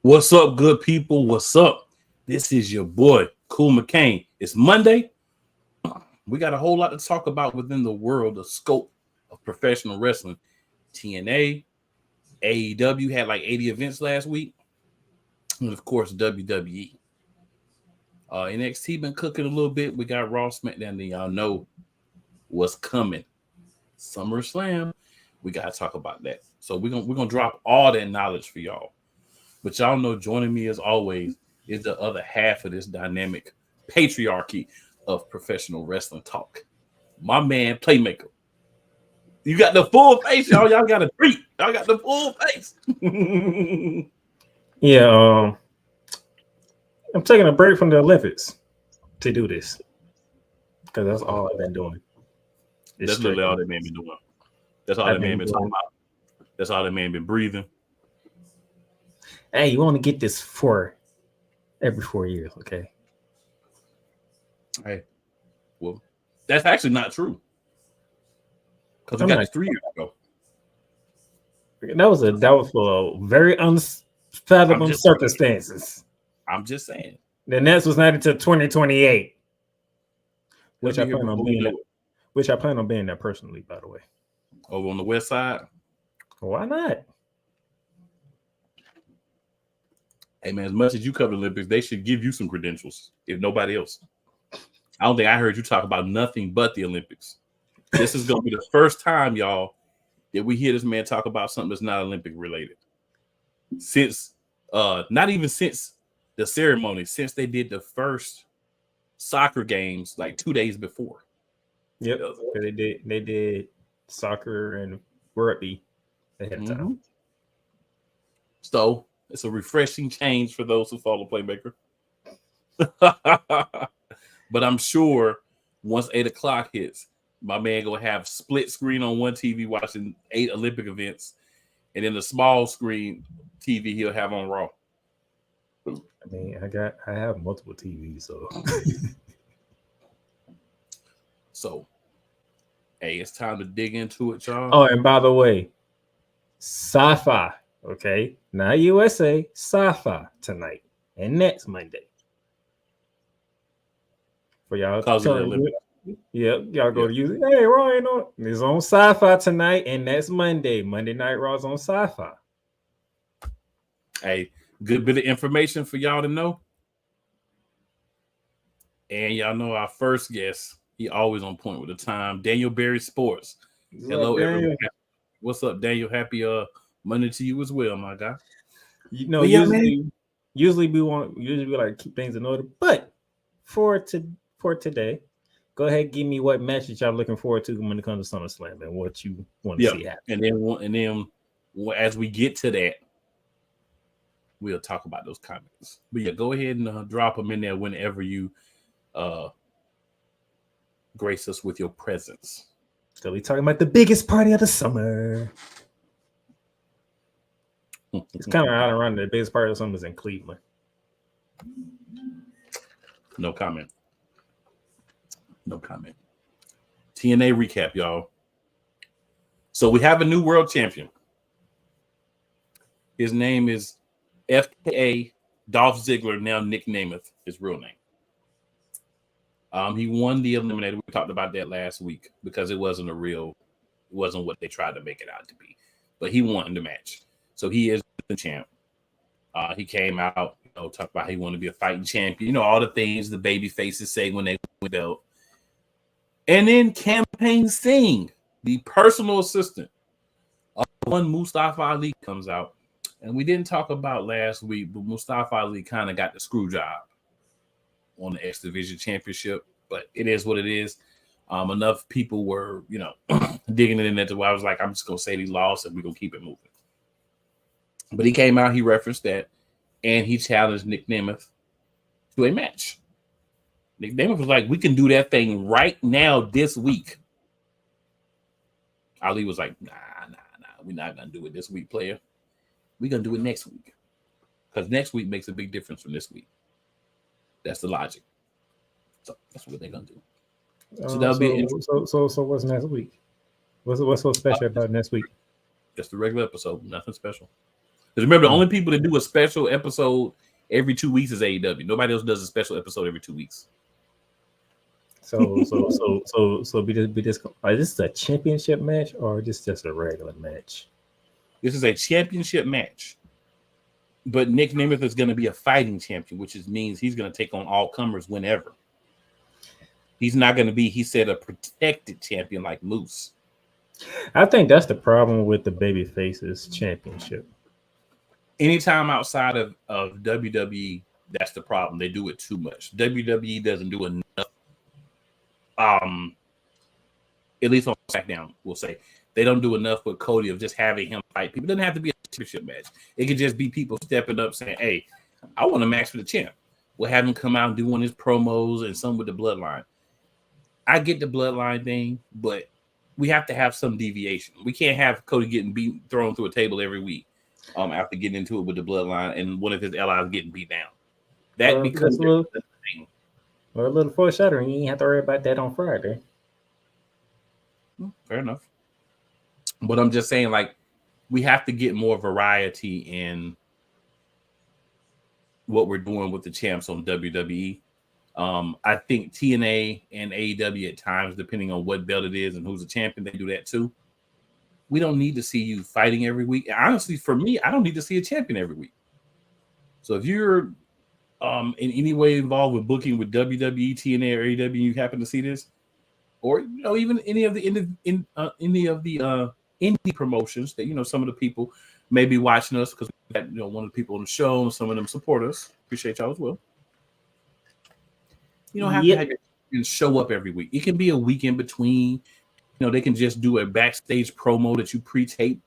What's up, good people? What's up? This is your boy, Cool McCain. It's Monday. We got a whole lot to talk about within the world, the scope of professional wrestling. TNA, AEW had like 80 events last week. And of course, WWE. NXT been cooking a little bit. We got Raw, Smackdown, and y'all know what's coming. SummerSlam. We got to talk about that. So we're gonna drop all that knowledge for y'all. But y'all know joining me as always is the other half of this dynamic patriarchy of professional wrestling talk. My man, Playmaker. You got the full face, y'all. Y'all got a treat. Y'all got the full face. Yeah, I'm taking a break from the Olympics to do this because that's all I've been doing. That's literally all that man been doing. That's all that man been talking about. That's all that man been breathing. Hey, you want to get this for every 4 years, okay? Hey, well, that's actually not true. Because we got this 3 years ago. That was for very unfathomable circumstances. I'm just saying. The next was not until 2028, which I plan on being there personally, by the way. Over on the west side. Why not? Hey man, as much as you cover the Olympics, they should give you some credentials, if nobody else. I don't think I heard you talk about nothing but the Olympics. This is going to be the first time, y'all, that we hear this man talk about something that's not Olympic related. Since, not even since the ceremony, since they did the first soccer games like 2 days before. Yep, they did soccer and rugby ahead of time. So it's a refreshing change for those who follow Playmaker. But I'm sure once 8 o'clock hits, my man gonna have split screen on one TV watching 8 Olympic events, and then the small screen TV he'll have on Raw. I mean, I have multiple TVs, so so hey, it's time to dig into it, y'all. Oh, and by the way, sci-fi, okay, not USA, sci-fi tonight and next Monday. For y'all, y'all go to use. Hey, Ryan, it's on Sci-Fi tonight, and that's Monday. Monday Night Raw's on Sci-Fi. Hey, good bit of information for y'all to know. And y'all know our first guest, he always on point with the time. Daniel Berry Sports. Hello, everyone. What's up, Daniel? Happy Monday to you as well, my guy. You know, usually we like keep things in order, but for today, go ahead, give me what matches y'all looking forward to when it comes to SummerSlam and what you want to see happen. And then as we get to that, we'll talk about those comments. But yeah, go ahead and drop them in there whenever you grace us with your presence. So we talking about the biggest party of the summer. It's kind of out around the biggest party of the summer is in Cleveland. No comment. No comment. TNA recap, y'all. So we have a new world champion. His name is FKA Dolph Ziggler, now Nick Nemeth, his real name. He won the Eliminator. We talked about that last week because it wasn't what they tried to make it out to be. But he won the match. So he is the champ. He came out, talk about he wanted to be a fighting champion. All the things the baby faces say when they win the belt. And then Campaign Singh, the personal assistant of one Mustafa Ali, comes out. And we didn't talk about last week, but Mustafa Ali kind of got the screw job on the X Division Championship. But it is what it is. Enough people were, digging in there to where I was like, I'm just going to say he lost and we're going to keep it moving. But he came out, he referenced that, and he challenged Nick Nemeth to a match. Nick Nemeth was like, we can do that thing right now this week. Ali was like, nah. We're not going to do it this week, player. We're going to do it next week. Because next week makes a big difference from this week. That's the logic. So that's what they're going to do. So that'll be interesting. So what's next week? What's so special about next week? Just the regular episode. Nothing special. remember, the only people that do a special episode every 2 weeks is AEW. Nobody else does a special episode every 2 weeks. So be this. Is this a championship match or this just a regular match? This is a championship match, but Nick Nemeth is going to be a fighting champion, which means he's going to take on all comers whenever. He's not going to be, he said, a protected champion like Moose. I think that's the problem with the Babyface's championship. Anytime outside of WWE, that's the problem. They do it too much. WWE doesn't do enough. At least on SmackDown, we'll say they don't do enough with Cody of just having him fight people. It doesn't have to be a championship match. It could just be people stepping up saying, "Hey, I want a match for the champ." We'll have him come out and do one of his promos and some with the bloodline. I get the bloodline thing, but we have to have some deviation. We can't have Cody getting thrown through a table every week after getting into it with the bloodline and one of his allies getting beat down. That becomes a little foreshadowing. You ain't have to worry about that on Friday. Fair enough. But I'm just saying, like, we have to get more variety in what we're doing with the champs on WWE. I think TNA and AEW at times, depending on what belt it is and who's the champion, they do that too. We don't need to see you fighting every week. Honestly, for me, I don't need to see a champion every week. So if you're in any way involved with booking with WWE, TNA, or AEW, you happen to see this, or even any of the indie promotions that some of the people may be watching us because we got one of the people on the show and some of them support us. Appreciate y'all as well. You don't have to have your show up every week. It can be a week in between. They can just do a backstage promo that you pre-tape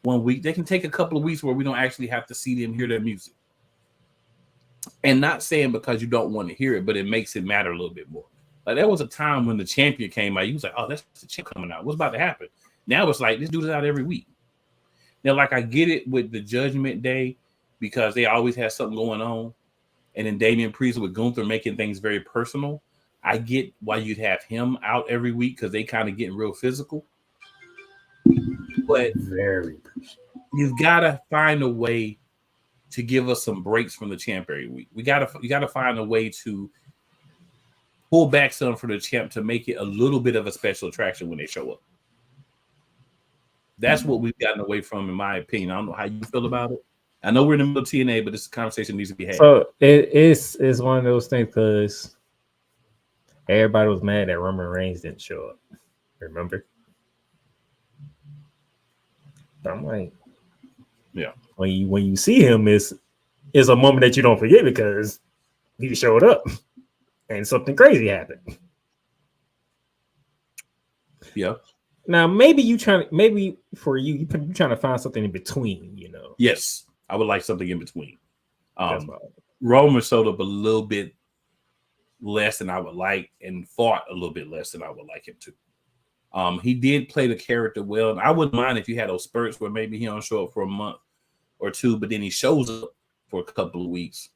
1 week. They can take a couple of weeks where we don't actually have to see them hear their music. And not saying because you don't want to hear it, but it makes it matter a little bit more. Like there was a time when the champion came out, you was like, "Oh, that's the champ coming out. What's about to happen?" Now it's like this dude is out every week. Now, like I get it with the Judgment Day because they always have something going on, and then Damian Priest with Gunther making things very personal. I get why you'd have him out every week because they kind of getting real physical. But you've got to find a way to give us some breaks from the champ every week. You got to find a way to pull back some for the champ to make it a little bit of a special attraction when they show up. That's what we've gotten away from, in my opinion. I don't know how you feel about it. I know we're in the middle of TNA, but this conversation needs to be had. So it's one of those things because everybody was mad that Roman Reigns didn't show up. Remember? I'm like, yeah. When you see him, is a moment that you don't forget because he showed up and something crazy happened. Yeah. Now maybe for you're trying to find something in between, Yes, I would like something in between. Roman showed up a little bit less than I would like and fought a little bit less than I would like him to. He did play the character well, and I wouldn't mind if you had those spurts where maybe he don't show up for a month or two, but then he shows up for a couple of weeks,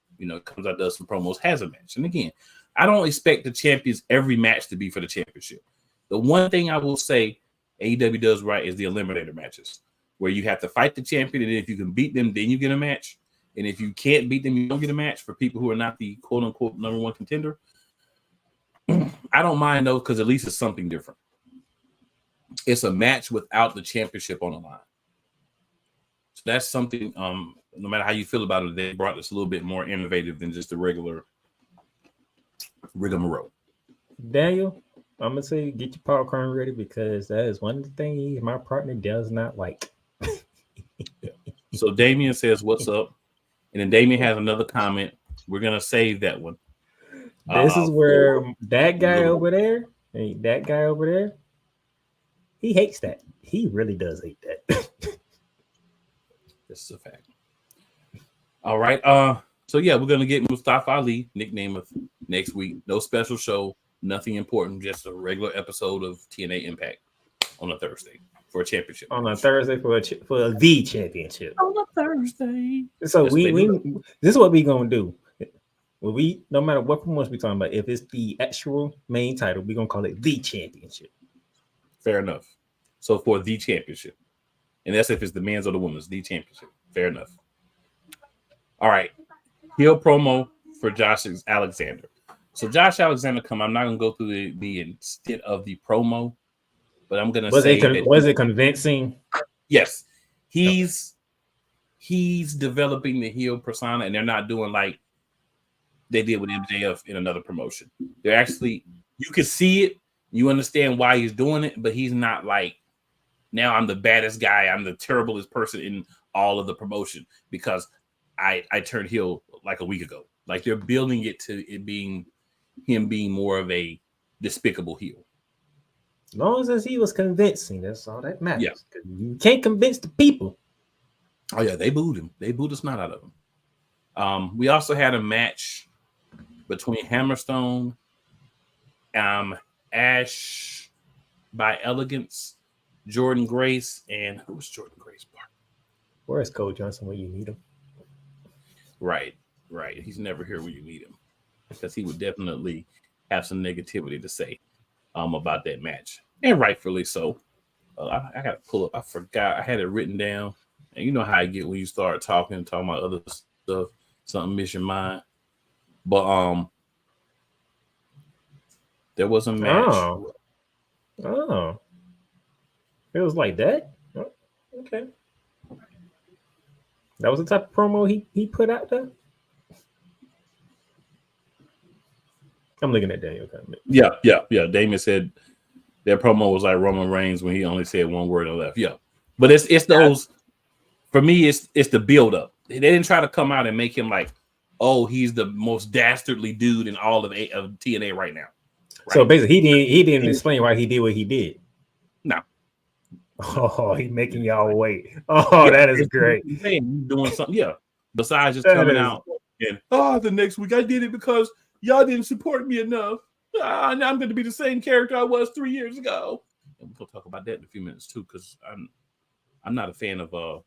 comes out, does some promos, has a match. And again, I don't expect the champions every match to be for the championship. The one thing I will say AEW does right is the eliminator matches, where you have to fight the champion, and if you can beat them, then you get a match. And if you can't beat them, you don't get a match for people who are not the quote-unquote number one contender. I don't mind those because at least it's something different. It's a match without the championship on the line. So that's something, no matter how you feel about it, they brought this a little bit more innovative than just the regular rigmarole. Daniel, I'm going to say get your popcorn ready because that is one of the things my partner does not like. Yeah. So Damien says, "What's up?" And then Damien has another comment. We're going to save that one. This is where that guy over there, he hates that. He really does hate that. This is a fact. All right. So yeah, we're gonna get Mustafa Ali, Nick Nemeth, next week. No special show, nothing important, just a regular episode of TNA Impact on a Thursday for a championship. On a Thursday for the championship. On a Thursday. So we this is what we gonna do. No matter what promotion we talking about, if it's the actual main title, we're gonna call it the championship. Fair enough. So for the championship. And that's if it's the men's or the women's, the championship. Fair enough. All right. Heel promo for Josh Alexander. So Josh Alexander I'm not going to go through the extent of the promo, but I'm going to say was it convincing? Yes. He's developing the heel persona, and they're not doing like they did with MJF in another promotion. They're actually, you can see it, you understand why he's doing it, but he's not like, now I'm the baddest guy, I'm the terriblest person in all of the promotion because I turned heel like a week ago. Like they're building it to it being him being more of a despicable heel. As long as he was convincing, that's all that matters. Yeah. You can't convince the people. Oh yeah, they booed him. They booed the snot out of him. We also had a match between Hammerstone, Ash by Elegance, Jordan Grace, and who was Jordan Grace? Where's Cole Johnson when you need him? Right. He's never here when you need him because he would definitely have some negativity to say about that match, and rightfully so. I got to pull up. I forgot. I had it written down, and you know how I get when you start talking about other stuff, something miss your mind. But there was a match. Oh, it was like that. Oh, okay, that was the type of promo he put out there. I'm looking at Daniel. Yeah. Damon said their promo was like Roman Reigns when he only said one word and left. Yeah, but it's those. For me, it's the build up. They didn't try to come out and make him like, oh, he's the most dastardly dude in all of TNA right now. Right? So basically, he didn't explain why he did what he did. No. Oh, he's making y'all wait. Oh, yeah, that is great. He's doing something, yeah. Besides just coming out and the next week I did it because y'all didn't support me enough. Now I'm going to be the same character I was 3 years ago. And we'll talk about that in a few minutes too, because I'm not a fan of that.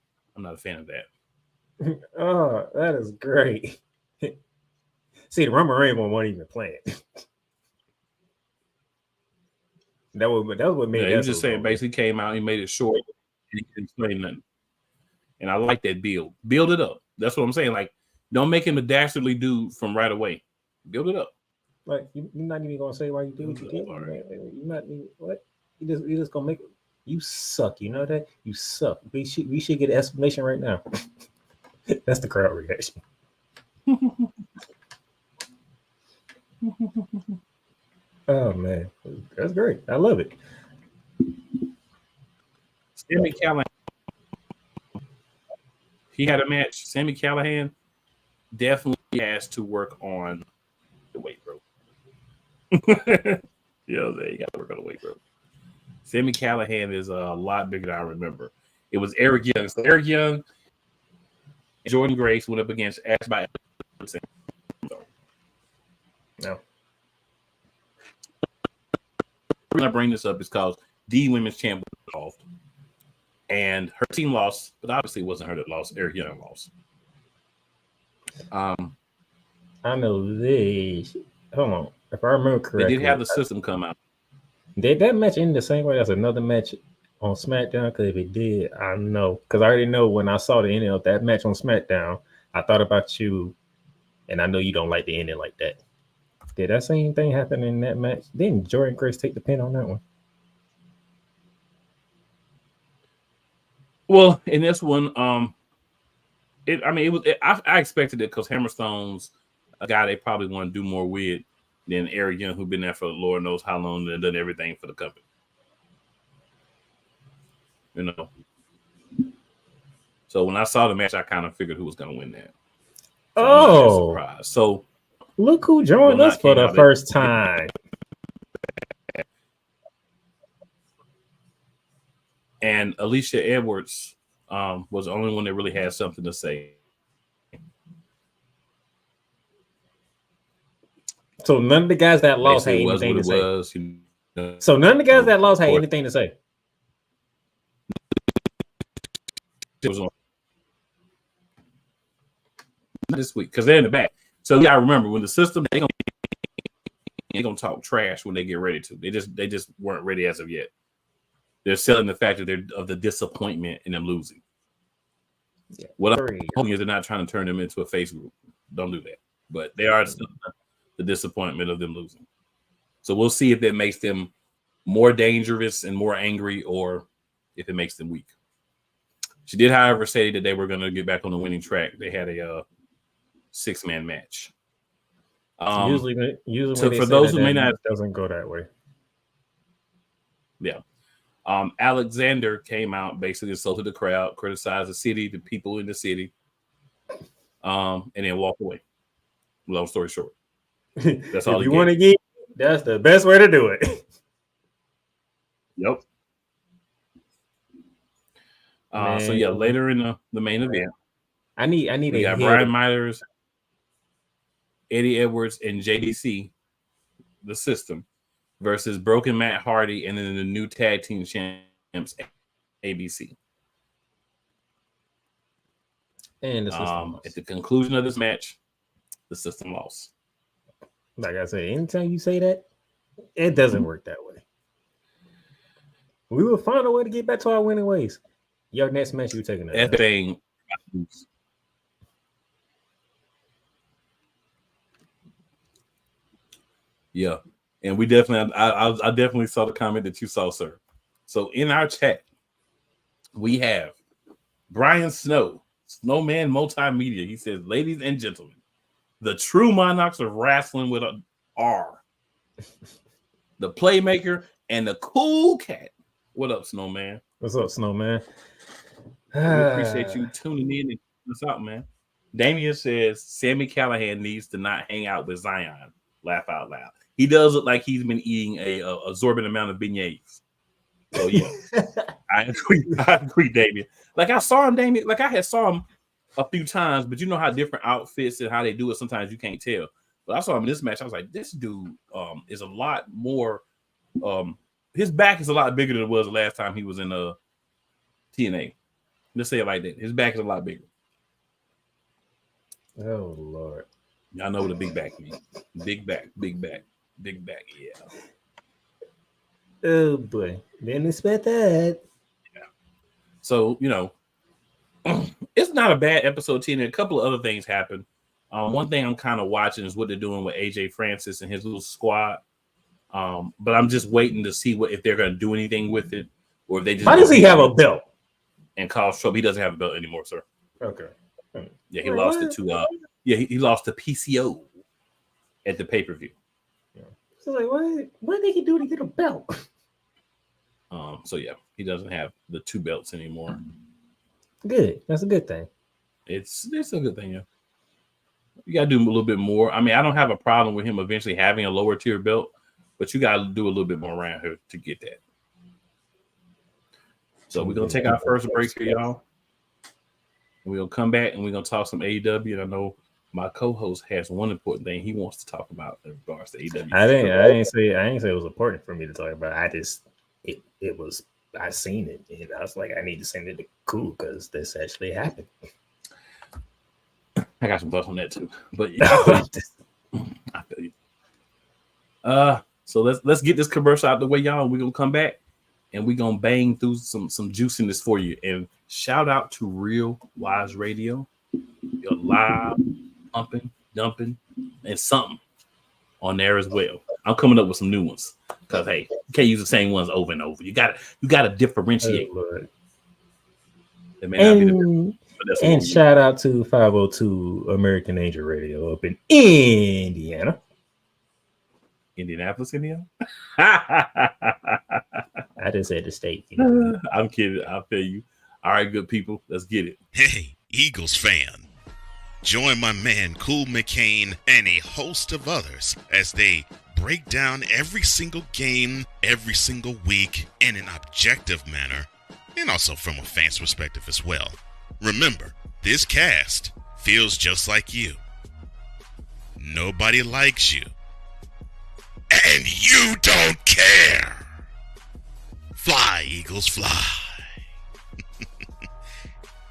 Oh, that is great. See, the Roman Reigns one wasn't even playing. That was what made. Yeah, he was just saying. Basically, came out. He made it short. And he didn't say nothing. And I like that build. Build it up. That's what I'm saying. Like, don't make him a dastardly dude from right away. Build it up. Like you're not even gonna say why you did what you did. You're not what you just gonna make it. You suck. You know that you suck. We should get an explanation right now. That's the crowd reaction. Oh man, that's great. I love it. Sami Callihan. He had a match. Sami Callihan definitely has to work on the weight, bro. Yeah, you got to work on the weight, bro. Sami Callihan is a lot bigger than I remember. It was Eric Young. So Eric Young and Jordan Grace went up against Ash by No. The reason I bring this up is because the women's champ was involved. And her team lost, but obviously it wasn't her that lost. Eric Young lost. I know this. Hold on. If I remember correctly, they did have the system come out. Did that match end the same way as another match on SmackDown? Because if it did, I know. Because I already know when I saw the ending of that match on SmackDown, I thought about you, and I know you don't like the ending like that. Did that same thing happen in that match? Didn't Jordan Grace take the pin on that one? Well, in this one, I expected it because Hammerstone's a guy they probably want to do more with than Eric Young, who's been there for Lord knows how long and done everything for the company. You know. So when I saw the match, I kind of figured who was going to win that. So I'm not that surprised. So look who joined us for the first time. And Alicia Edwards was the only one that really had something to say. So none of the guys that lost had anything to say. So none of the guys that lost had anything to say. It was on this week because they're in the back. So yeah, I remember when the system they're gonna talk trash when they get ready to. They just weren't ready as of yet. They're selling the fact that they're of the disappointment in them losing. What I'm hoping is they're not trying to turn them into a face group. Don't do that. But they are still the disappointment of them losing. So we'll see if that makes them more dangerous and more angry, or if it makes them weak. She did, however, say that they were going to get back on the winning track. They had a 6-man match. Usually so for those who may not, it doesn't go that way. Yeah. Alexander came out, basically insulted the crowd, criticized the city, the people in the city, and then walked away. Long story short, that's all. If you want to get, that's the best way to do it. Yep. So yeah, later in the main event, I need. We got Brian Myers, Eddie Edwards, and JDC, the System, versus Broken Matt Hardy, and then the new tag team champs, ABC. And the System at the conclusion of this match, the System lost. Like I said, anytime you say that, it doesn't work that way. We will find a way to get back to our winning ways. Your next match, you taking that thing. Yeah, and we definitely, I definitely saw the comment that you saw, sir. So in our chat, we have Brian Snowman Multimedia. He says, "Ladies and gentlemen, the true monarchs of wrestling with a R, the playmaker and the cool cat." What up, Snowman? What's up, Snowman? We appreciate you tuning in and checking us out, man. Damien says Sammy Callahan needs to not hang out with Zion. Laugh out loud. He does look like he's been eating a absorbent amount of beignets. So yeah, I agree, Damien. Like I saw him, Damien. Like I had saw him a few times, but you know how different outfits and how they do it. Sometimes you can't tell. But I saw him in this match. I was like, this dude is a lot more. His back is a lot bigger than it was the last time he was in TNA. Let's say it like that. His back is a lot bigger. Oh Lord. Y'all know what a big back means. Big back. Yeah. Oh boy. Didn't expect that. Yeah. So, it's not a bad episode 10. A couple of other things happened. One thing I'm kind of watching is what they're doing with AJ Francis and his little squad. But I'm just waiting to see if they're going to do anything with it, or if they just. Why does he have a belt? And cause trouble. He doesn't have a belt anymore, sir. Okay. Yeah, he lost it to. He lost to PCO at the pay-per-view. Yeah. So like, what did he do to get a belt? So yeah, he doesn't have the 2 belts anymore. Good. That's a good thing. It's a good thing, yeah. You gotta do a little bit more. I mean, I don't have a problem with him eventually having a lower tier belt, but you gotta do a little bit more around here to get that. So we're gonna take our first break here, y'all. We'll come back and we're gonna talk some AEW. And I know my co-host has one important thing he wants to talk about in regards to AEW. I didn't say it was important for me to talk about. I seen it and I was like, I need to send it to Cool because this actually happened. I got some thoughts on that too. But yeah, I feel you. So let's get this commercial out the way, y'all. We're gonna come back and we're gonna bang through some juiciness for you. And shout out to Real Wise Radio. You're live, pumping, dumping, and something on there as well. I'm coming up with some new ones because hey, you can't use the same ones over and over. You gotta differentiate. And shout out to 502 American Angel Radio up in Indiana. Indianapolis, Indiana? I just said the state. I'm kidding. I feel you. All right, good people. Let's get it. Hey, Eagles fan. Join my man Cool McCain and a host of others as they break down every single game, every single week in an objective manner, and also from a fan's perspective as well. Remember, this cast feels just like you. Nobody likes you. And you don't care. Fly, Eagles, fly.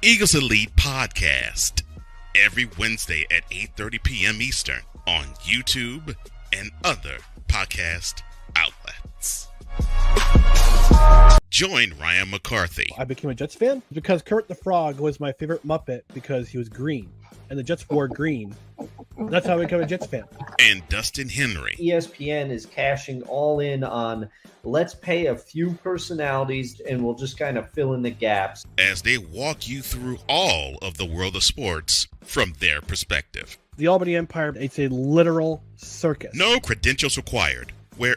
Eagles Elite Podcast. Every Wednesday at 8:30 p.m. Eastern on YouTube and other podcast outlets. Join Ryan McCarthy. I became a Jets fan because Kermit the Frog was my favorite Muppet because he was green, and the Jets wore green. That's how I became a Jets fan. And Dustin Henry. ESPN is cashing all in on let's pay a few personalities and we'll just kind of fill in the gaps. As they walk you through all of the world of sports from their perspective. The Albany Empire, it's a literal circus. No credentials required. Where,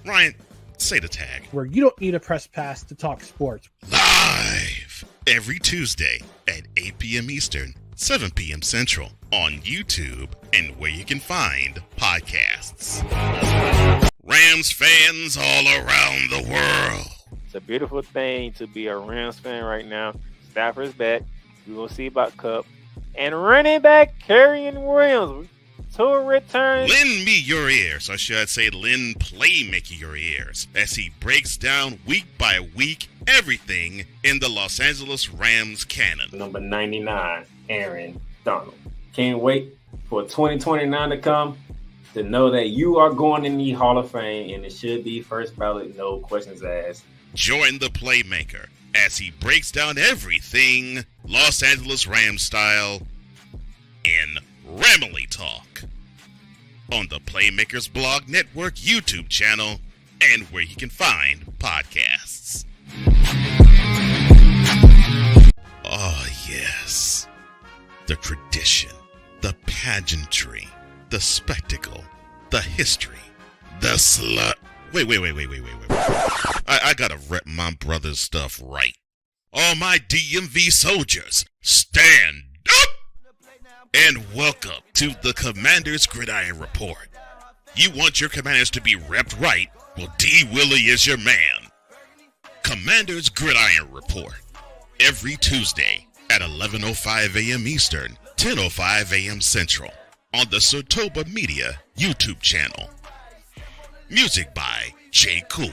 Ryan, say the tag. Where you don't need a press pass to talk sports. Live every Tuesday at 8 p.m. Eastern, 7 p.m. Central on YouTube and where you can find podcasts. Rams fans all around the world. It's a beautiful thing to be a Rams fan right now. Stafford's back. We're going to see about Cup. And running back Kerryon Williams to a return. Lend me your ears, or should I say lend Playmaker your ears, as he breaks down week by week everything in the Los Angeles Rams canon. Number 99, Aaron Donald. Can't wait for 2029 to come to know that you are going in the Hall of Fame, and it should be first ballot, no questions asked. Join the Playmaker as he breaks down everything Los Angeles Rams style in Ramily Talk on the Playmakers Blog Network YouTube channel and where you can find podcasts. Oh, yes. The tradition, the pageantry, the spectacle, the history, the slut. Wait. I gotta rep my brother's stuff right. All my DMV soldiers, stand up! And welcome to the Commander's Gridiron Report. You want your commanders to be repped right? Well, D. Willie is your man. Commander's Gridiron Report. Every Tuesday at 11:05 a.m. Eastern, 10:05 a.m. Central on the Sotoba Media YouTube channel. Music by J. Cool.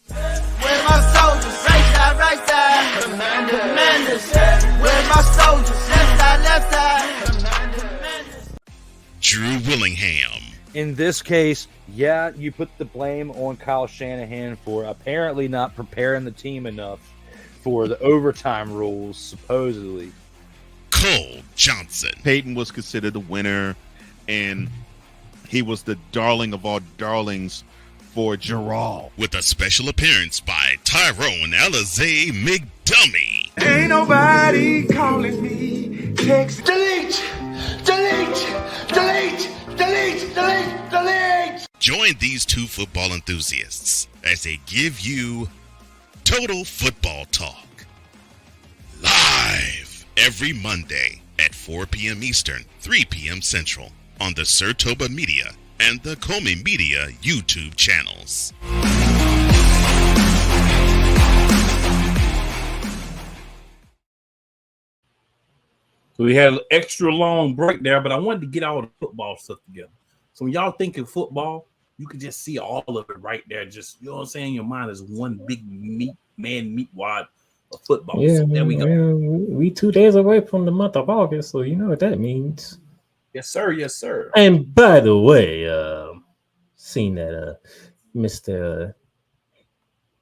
Where my soldiers? Right side. Commanders. Where my soldiers? Left side. Commanders. Drew Willingham. In this case, yeah, you put the blame on Kyle Shanahan for apparently not preparing the team enough for the overtime rules, supposedly. Cole Johnson. Peyton was considered the winner, and he was the darling of all darlings for Gerald. With a special appearance by Tyrone Alizé McDummy. Ain't nobody calling me. Text. Delete. Join these two football enthusiasts as they give you Total Football Talk. Live every Monday at 4 p.m. Eastern, 3 p.m. Central on the Sotoba Media and the Comey Media YouTube channels. So we had an extra long break there, but I wanted to get all the football stuff together. So when y'all think of football, you can just see all of it right there. Just, you know what I'm saying? Your mind is one big meat wad of football. Yeah, so there we go. We 2 days away from the month of August, so you know what that means. Yes, sir. Yes, sir. And by the way, seen that Mr.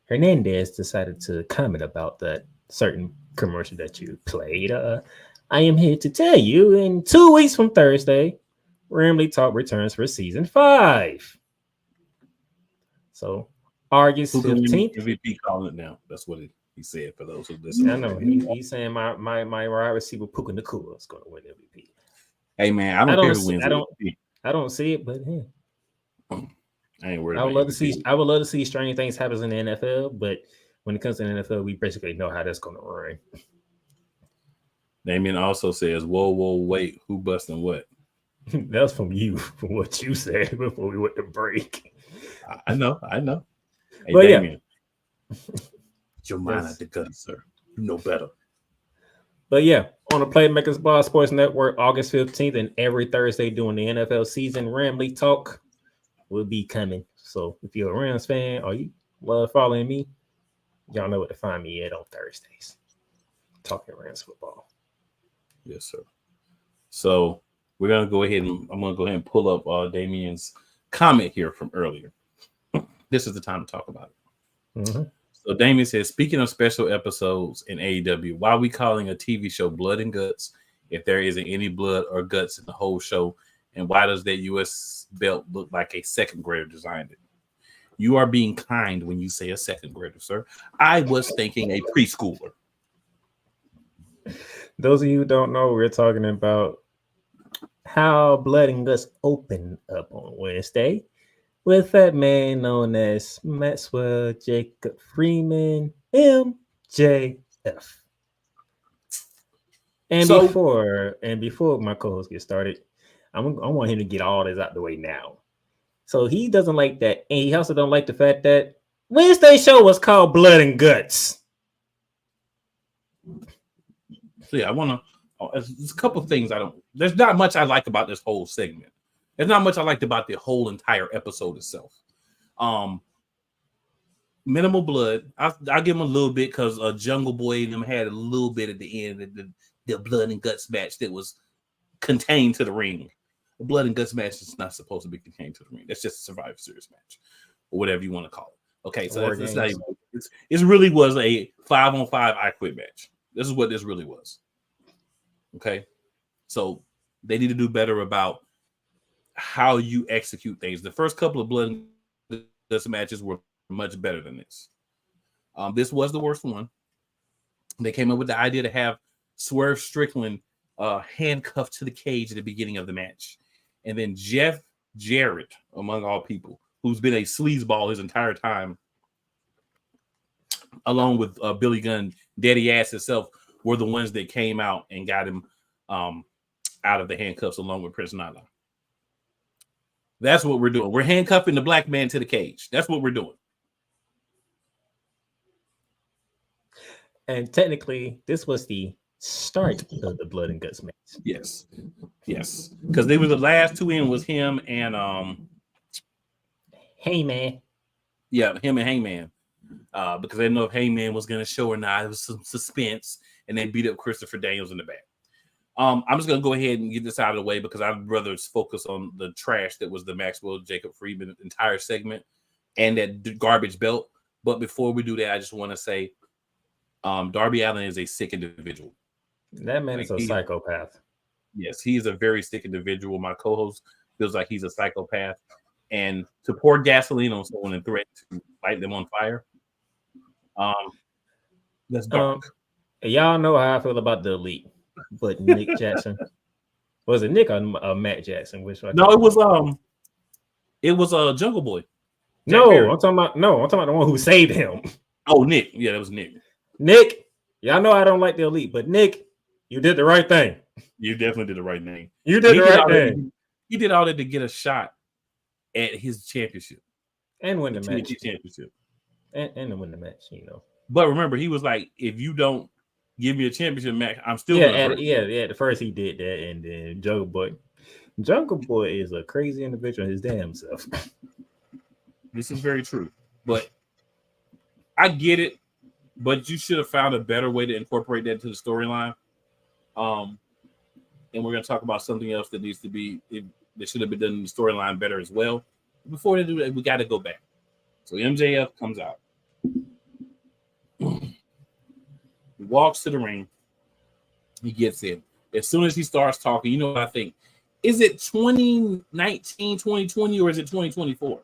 Hernandez decided to comment about that certain commercial that you played. I am here to tell you, in 2 weeks from Thursday, Ramily Talk returns for season 5. So August 15th. MVP calling it now. That's what he said for those who listen. I know he's saying my wide receiver Puka Nacua is going to win MVP. Hey man, I don't care who wins. I don't see it, but hey. I ain't worried. I would love to see strange things happen in the NFL, but when it comes to the NFL, we basically know how that's going to run. Damien also says, "Whoa, wait, who busting what?" That was from you, from what you said before we went to break. I know. Hey, but Damien, get your mind out the gutter, sir. You know better. But yeah, on the Playmakers Bar Sports Network, August 15th, and every Thursday during the NFL season, Ramily Talk will be coming. So if you're a Rams fan or you love following me, y'all know where to find me at on Thursdays. Talking Rams football. Yes, sir. So I'm gonna go ahead and pull up Damien's comment here from earlier. This is the time to talk about it. Mm-hmm. So Damien says, speaking of special episodes in AEW, why are we calling a TV show Blood and Guts if there isn't any blood or guts in the whole show? And why does that U.S. belt look like a second grader designed it? You are being kind when you say a second grader, sir. I was thinking a preschooler. Those of you who don't know, we're talking about how Blood and Guts opened up on Wednesday with that man known as Maxwell Jacob Freeman, MJF. And before my co-host gets started, I want him to get all this out the way now. So he doesn't like that, and he also don't like the fact that Wednesday's show was called Blood and Guts. So yeah, there's a couple of things there's not much I like about this whole segment. There's not much I liked about the whole entire episode itself. Minimal blood. I'll give him a little bit because Jungle Boy and them had a little bit at the end of the Blood and Guts match that was contained to the ring. The Blood and Guts match is not supposed to be contained to the ring. That's just a Survivor Series match, or whatever you want to call it. Okay, so it really was a 5-on-5 I Quit match. This is what this really was. Okay, so they need to do better about how you execute things. The first couple of Blood and Guts matches were much better than this. This was the worst one. They came up with the idea to have Swerve Strickland handcuffed to the cage at the beginning of the match. And then Jeff Jarrett, among all people, who's been a sleazeball his entire time, along with Billy Gunn, Daddy Ass himself, were the ones that came out and got him out of the handcuffs along with Prince Nala. That's what we're doing. We're handcuffing the black man to the cage. That's what we're doing. And technically, this was the start of the Blood and Guts match. Yes. Because they were the last two in was him and Heyman. Yeah, him and Heyman. Because they didn't know if Heyman was gonna show or not. It was some suspense, and they beat up Christopher Daniels in the back. I'm just gonna go ahead and get this out of the way because I'd rather focus on the trash that was the Maxwell Jacob Freeman entire segment and that garbage belt. But before we do that, I just want to say Darby Allin is a sick individual. That man is a psychopath. Yes, he is a very sick individual. My co-host feels like he's a psychopath. And to pour gasoline on someone and threaten to light them on fire, that's dark. Y'all know how I feel about the Elite, but Nick Jackson. Was it Nick or Matt Jackson? It was Jungle Boy. I'm talking about the one who saved him. Oh, Nick. Yeah, that was Nick. Nick, y'all know I don't like the Elite, but Nick, you did the right thing. You definitely did the right thing. You did the right thing. He did all that to get a shot at his championship and win the match. Championship and to win the match, you know. But remember, he was like, "If you don't give me a championship match, I'm still At first he did that, and then Jungle Boy is a crazy individual his damn self. This is very true, but I get it. But you should have found a better way to incorporate that into the storyline. And we're going to talk about something else that needs to be that should have been done in the storyline better as well. Before they do that, we got to go back. So MJF comes out. He walks to the ring. He gets in. As soon as he starts talking, you know what I think? Is it 2019, 2020, or is it 2024?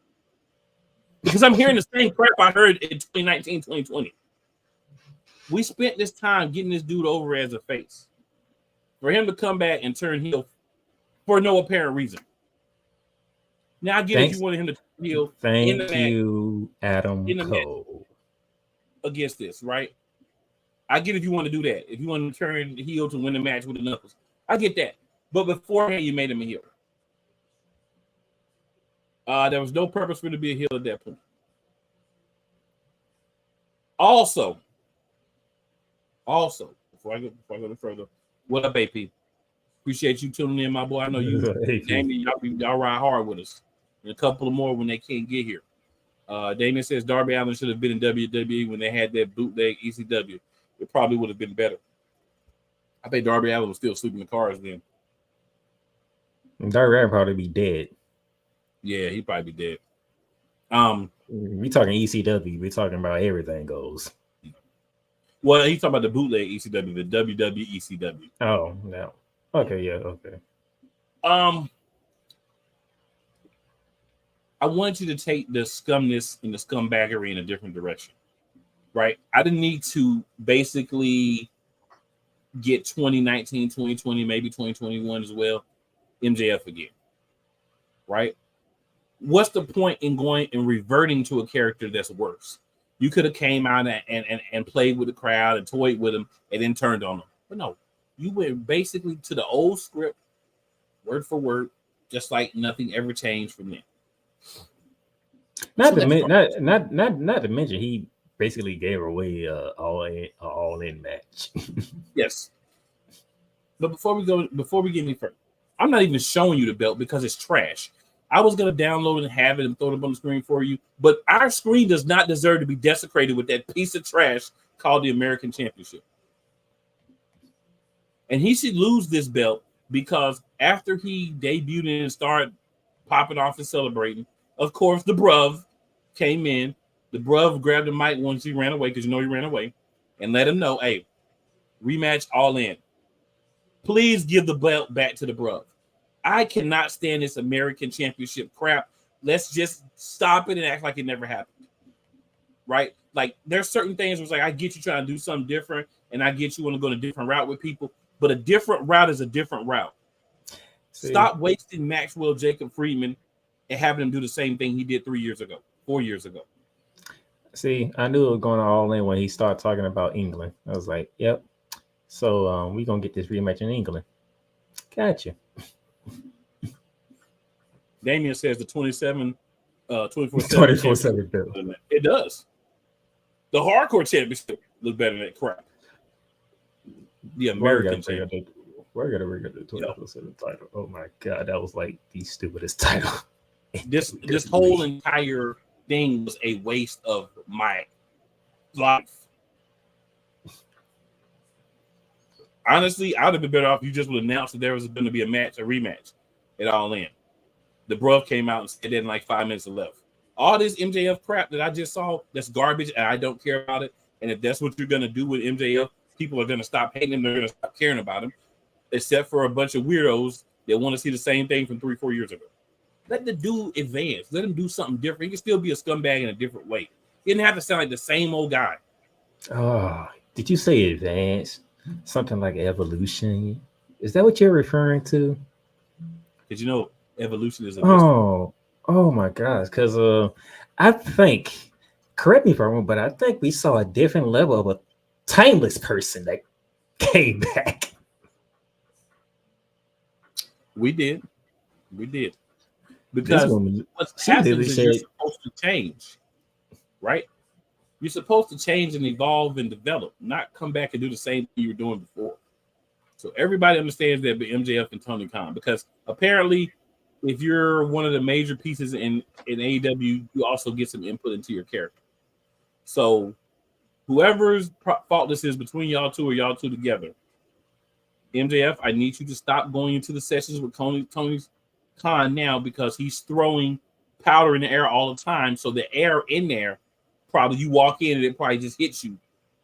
Because I'm hearing the same crap I heard in 2019, 2020. We spent this time getting this dude over as a face. For him to come back and turn heel for no apparent reason. Now I get if you wanted him to turn heel. Thank you, Adam Cole. Against this, right? I get if you want to do that. If you want to turn heel to win the match with the knuckles. I get that. But beforehand, you made him a heel. There was no purpose for him to be a heel at that point. Also, before I go no further, what up, AP? Appreciate you tuning in, my boy. I know you, Damien, y'all ride hard with us. And a couple of more when they can't get here. Damien says Darby Allin should have been in WWE when they had that bootleg ECW. It probably would have been better. I think Darby Allin was still sleeping in the cars then. Darby Allin probably be dead. Yeah, he'd probably be dead. We talking ECW. We talking about everything goes. Well, he's talking about the bootleg ECW, the WWE ECW. Oh no. Okay, yeah, okay. I want you to take the scumness and the scumbaggery in a different direction, right? I didn't need to basically get 2019, 2020, maybe 2021 as well, MJF again, right? What's the point in going and reverting to a character that's worse? You could have came out and played with the crowd and toyed with them and then turned on them. But no, you went basically to the old script, word for word, just like nothing ever changed from then. Not to mention he basically gave away all in match. Yes. But before we get any further, I'm not even showing you the belt because it's trash. I was going to download it and have it and throw it up on the screen for you, but our screen does not deserve to be desecrated with that piece of trash called the American Championship. And he should lose this belt because after he debuted and started popping off and celebrating, of course, the bruv came in. The bruv grabbed the mic once he ran away, because you know he ran away, and let him know, hey, rematch all in. Please give the belt back to the bruv. I cannot stand this American Championship crap. Let's just stop it and act like it never happened. Right? Like, there's certain things where it's like, I get you trying to do something different, and I get you want to go a different route with people, but a different route is a different route. Stop wasting Maxwell Jacob Friedman and having him do the same thing he did 4 years ago. See, I knew it was going all in when he started talking about England. I was like, yep. So we're going to get this rematch in England. Gotcha. Damien says the 24/7 bill. It does. The hardcore championship looks better than that crap. The American championship. We're gonna bring up the 24/7 title. Oh my god, that was like the stupidest title. This whole entire thing was a waste of my life. Honestly, I would have been better off if you just would announce that there was going to be a rematch at All In. The bruv came out and said it in like 5 minutes left. All this MJF crap that I just saw, that's garbage, and I don't care about it. And if that's what you're going to do with MJF, people are going to stop hating him. They're going to stop caring about him, except for a bunch of weirdos that want to see the same thing from 3-4 years ago. Let the dude advance. Let him do something different. He can still be a scumbag in a different way. He didn't have to sound like the same old guy. Oh, did you say advance? Something like evolution? Is that what you're referring to? Because you know, evolution is a oh my gosh. Because I think, correct me if I'm wrong, but I think we saw a different level of a timeless person that came back. We did. Because what happens is you're supposed to change, right? You're supposed to change and evolve and develop, not come back and do the same thing you were doing before. So everybody understands that, but MJF and Tony Khan, because apparently, if you're one of the major pieces in AEW, you also get some input into your character. So whoever's fault this is between y'all two or y'all two together, MJF, I need you to stop going into the sessions with Tony Khan now, because he's throwing powder in the air all the time. So the air in there, probably you walk in and it probably just hits you,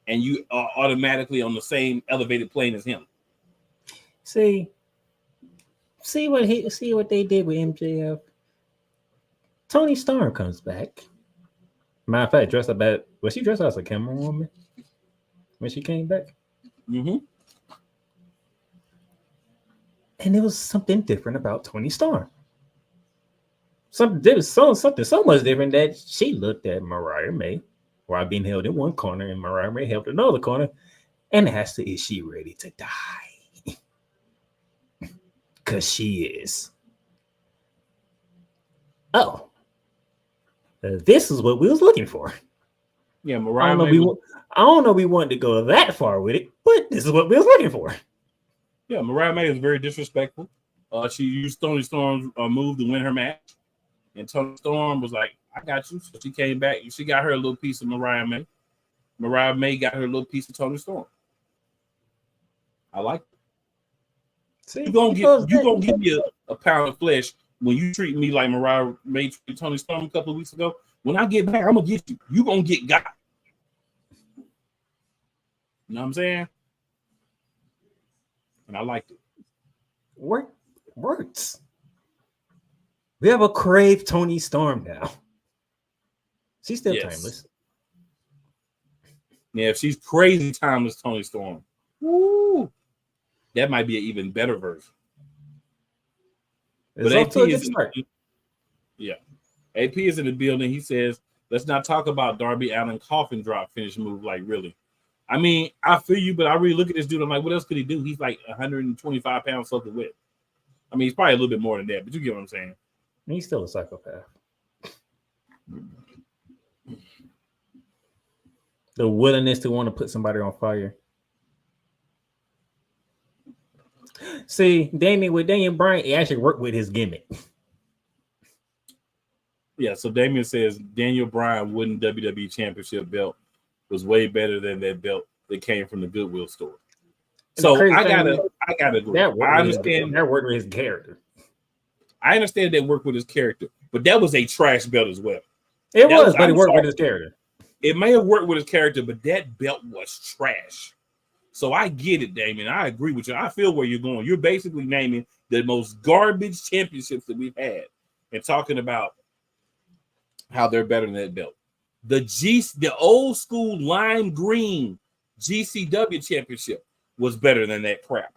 and you are automatically on the same elevated plane as him. See what they did with MJF. Toni Strom comes back. Matter of fact, was she dressed as a camera woman when she came back? Mm-hmm. And it was something different about Toni Strom. Something so much different that she looked at Mariah May while being held in one corner, and Mariah May held in another corner, and asked her, is she ready to die? Because she is. Oh. This is what we was looking for. Yeah, Mariah May. I don't know we wanted to go that far with it, but this is what we was looking for. Yeah, Mariah May is very disrespectful. She used Toni Storm's move to win her match. And Toni Strom was like, I got you. So she came back. She got her a little piece of Mariah May. Mariah May got her a little piece of Toni Strom. I like it. See, you're gonna give me a pound of flesh when you treat me like Mariah May treated Toni Strom a couple of weeks ago. When I get back, I'm gonna get you. You gonna get got. You know what I'm saying? And I liked it. Works. We have a crave Toni Strom now. She's still timeless. Yeah, if she's crazy timeless Toni Strom, woo, that might be an even better version. It's but off AP to a good is start. AP is in the building. He says, let's not talk about Darby Allin coffin drop finish move. Like, really? I mean, I feel you, but I really look at this dude. I'm like, what else could he do? He's like 125 pounds soaking wet. I mean, he's probably a little bit more than that, but you get what I'm saying. He's still a psychopath. The willingness to want to put somebody on fire. See, Daniel Bryan, he actually worked with his gimmick. Yeah, so Damian says Daniel Bryan wooden WWE Championship belt was way better than that belt that came from the Goodwill store. So I gotta agree. I understand that worked with his character. I understand that worked with his character, but that was a trash belt as well. It worked with his character. It may have worked with his character, but that belt was trash. So I get it, Damien. I agree with you. I feel where you're going. You're basically naming the most garbage championships that we've had and talking about how they're better than that belt. The old school lime green GCW championship was better than that crap.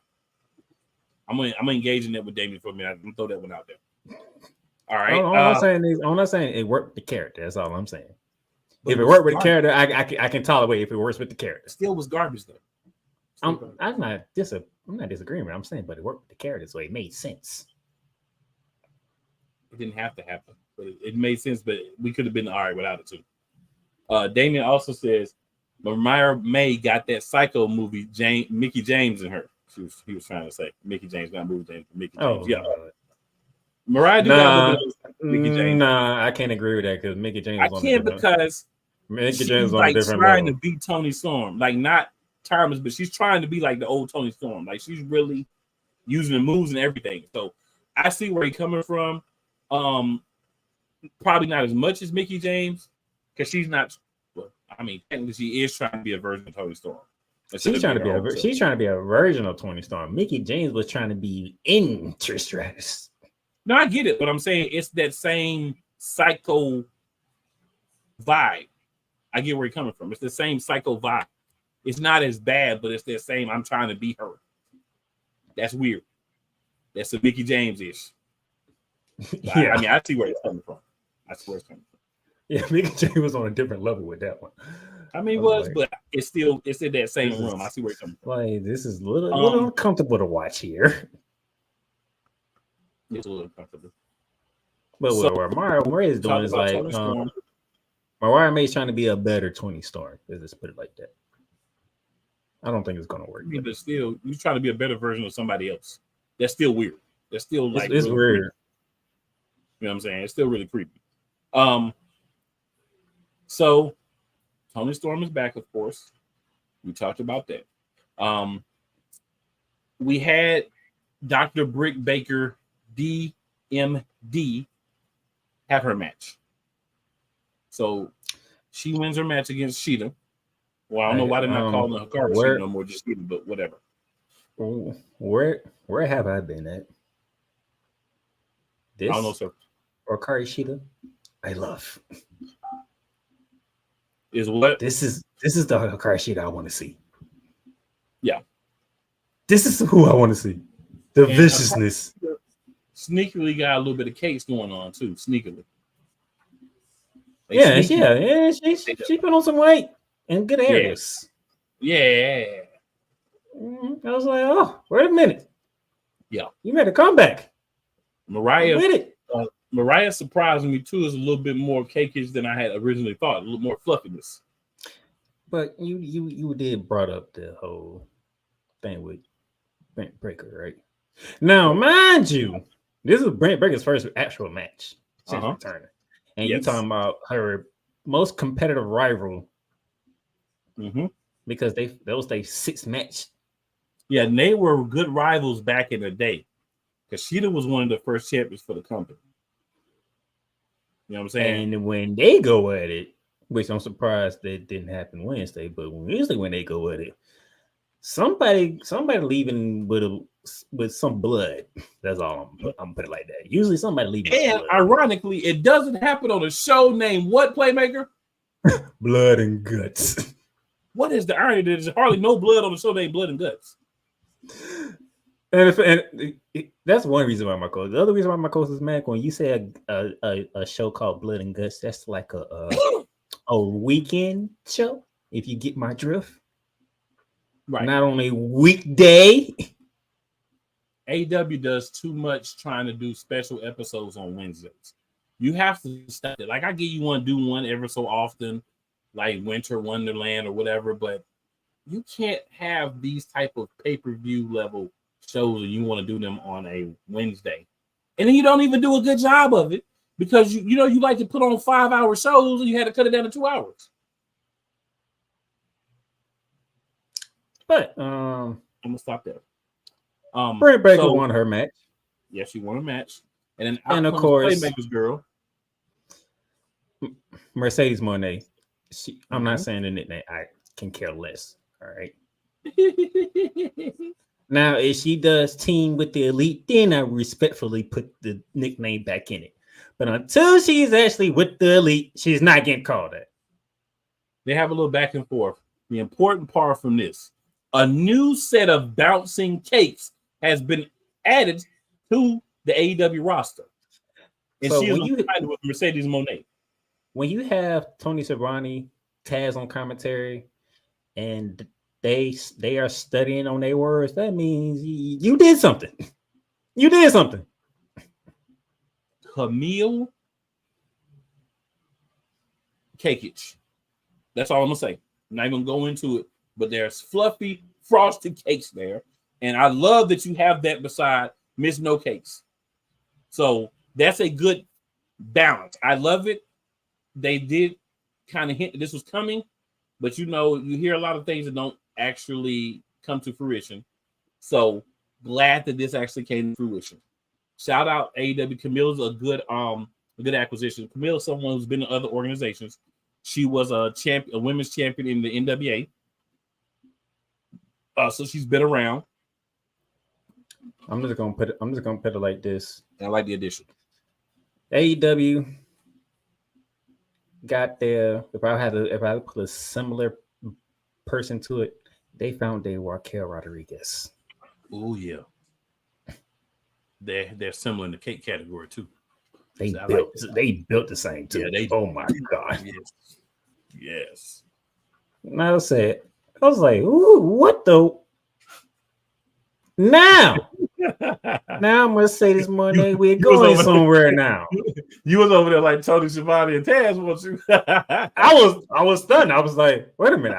I'm gonna engage in that with Damien for a minute. I'm gonna throw that one out there. All right. I'm not saying it worked with the character. That's all I'm saying. If it worked with the character, I can tolerate if it works with the character. Still was garbage though. I'm not disagreeing. I'm saying, but it worked with the character, so it made sense. It didn't have to happen, but it made sense. But we could have been all right without it too. Damien also says Mariah May got that Psycho movie. Mickey James in her. He was trying to say Mickey James, not movie James. Mickey James. Yeah. Mariah got Mickey James. Nah, I can't agree with that because Mickey James. I can't because Mickey James like trying to beat Toni Storm, like not timeless, but she's trying to be like the old Toni Storm. Like she's really using the moves and everything. So I see where he's coming from. Probably not as much as Mickey James because she's not. Well, I mean, technically she is trying to be a version of Toni Storm. She's trying to be a version of Toni Storm. Mickey James was trying to be in Trish Stratus. No, I get it, but I'm saying it's that same psycho vibe. I get where you're coming from. It's the same psycho vibe. It's not as bad, but it's that same. I'm trying to be her. That's weird. That's a Mickey James-ish. Yeah. I mean, I see where it's coming from. Yeah, Mickey James was on a different level with that one. I mean, but it's in that same room. I see where it's coming from. Like, this is a little uncomfortable to watch here. It's a little uncomfortable. But what Mariah is doing is like Mariah May's trying to be a better Toni Storm. Let's just put it like that. I don't think it's gonna work. Yeah, but still, you're trying to be a better version of somebody else. That's still weird. That's still like it's really weird. Creepy. You know what I'm saying? It's still really creepy. So Toni Storm is back, of course. We talked about that. We had Dr. Britt Baker, DMD, have her match. So she wins her match against Sheeta. Well, I don't know why they're not calling her Hikaru Sheeta no more, just Sheeta, but whatever. Where have I been at? This? I don't know, sir. Or Hikaru Sheeta? I love. Is what? This is the Hikaru Sheeta I want to see. Yeah. This is who I want to see. The viciousness. Sneakily got a little bit of case going on too. Sneakily. She put on some weight and good areas. Yeah. I was like, oh, wait a minute. Yeah. You made a comeback. Mariah surprised me too. Is a little bit more cakish than I had originally thought. A little more fluffiness. But you did brought up the whole thing with Brent Breaker, right? Now, mind you, this is Brent Breaker's first actual match since returning. And you're talking about her most competitive rival. Because that was their sixth match. Yeah, and they were good rivals back in the day. Because Sheeta was one of the first champions for the company. You know what I'm saying? And when they go at it, which I'm surprised that didn't happen Wednesday, but usually when they go at it, somebody leaving with some blood. That's all I'm putting it like that. Usually somebody leaving. And ironically, it doesn't happen on a show named what, Playmaker? Blood and Guts. What is the irony? There's hardly no blood on the show named Blood and Guts. And that's one reason why my coach. The other reason why my coach is mad when you say a show called Blood and Guts, that's like a weekend show. If you get my drift, right? Not on a weekday. AEW does too much trying to do special episodes on Wednesdays. You have to stop it. Like I get you want to do one ever so often, like Winter Wonderland or whatever, but you can't have these type of pay-per-view level shows and you want to do them on a Wednesday. And then you don't even do a good job of it because you like to put on 5-hour shows and you had to cut it down to 2 hours. But I'm gonna stop there. Britt Baker won her match. Yeah, she won a match. And then of course Playmaker's girl. Mercedes Moné. I'm not saying the nickname. I can care less. All right. Now, if she does team with the Elite, then I respectfully put the nickname back in it. But until she's actually with the Elite, she's not getting called that. They have a little back and forth. The important part from this, a new set of bouncing cakes has been added to the AEW roster. And So she is when you- tied with Mercedes Moné. When you have Tony Schiavone, Taz on commentary, and they are studying on their words, that means you did something. You did something. Kamille Cakeage. That's all I'm gonna say. I'm not even gonna go into it, but there's fluffy frosted cakes there, and I love that you have that beside Miss No Cakes. So that's a good balance. I love it. They did kind of hint that this was coming, but you hear a lot of things that don't actually come to fruition. So glad that this actually came to fruition. Shout out AEW. Camille's a good acquisition. Kamille is someone who's been in other organizations. She was a women's champion in the NWA. So she's been around. I'm just gonna put it like this. I like the addition. AEW got there. If I had to put a similar person to it, they found their Raquel Rodriguez. Oh yeah, they're similar in the cake category too. They built the same too. Yeah, oh my god. Yes. And I said, I was like, ooh, what the? Now Mercedes Moné, we're going somewhere now. You was over there like Tony Schiavone and Taz, weren't you? I was stunned. I was like, wait a minute,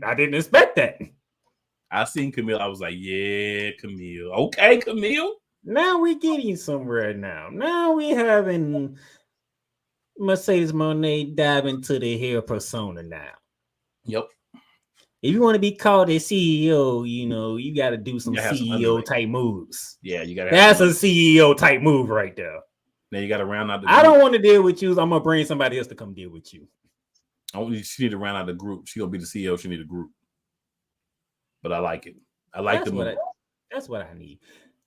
I didn't expect that. I seen Kamille. I was like, yeah, Kamille. Okay, Kamille. Now we're getting somewhere now. Now we having Mercedes Moné dive into the hair persona now. Yep. If you want to be called a CEO, you got to do some CEO type moves. Yeah, you got to. That's a CEO type move right there. Now you got to round out the group. I don't want to deal with you. So I'm gonna bring somebody else to come deal with you. She need to round out the group. She gonna be the CEO. She need a group. But I like it. I like the move. That's what I need.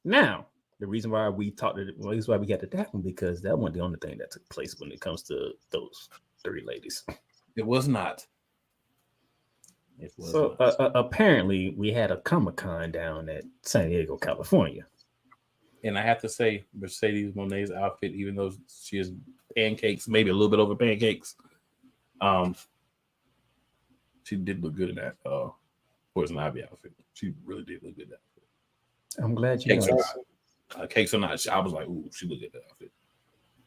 Now, the reason why we got to that one because that wasn't the only thing that took place when it comes to those three ladies. It was not. So apparently we had a Comic-Con down at San Diego, California. And I have to say, Mercedes Moné's outfit, even though she has pancakes, maybe a little bit over pancakes, she did look good in that Poison Ivy outfit. She really did look good in that outfit. I'm glad you know. Cakes are not. I was like, ooh, she looked good in that outfit.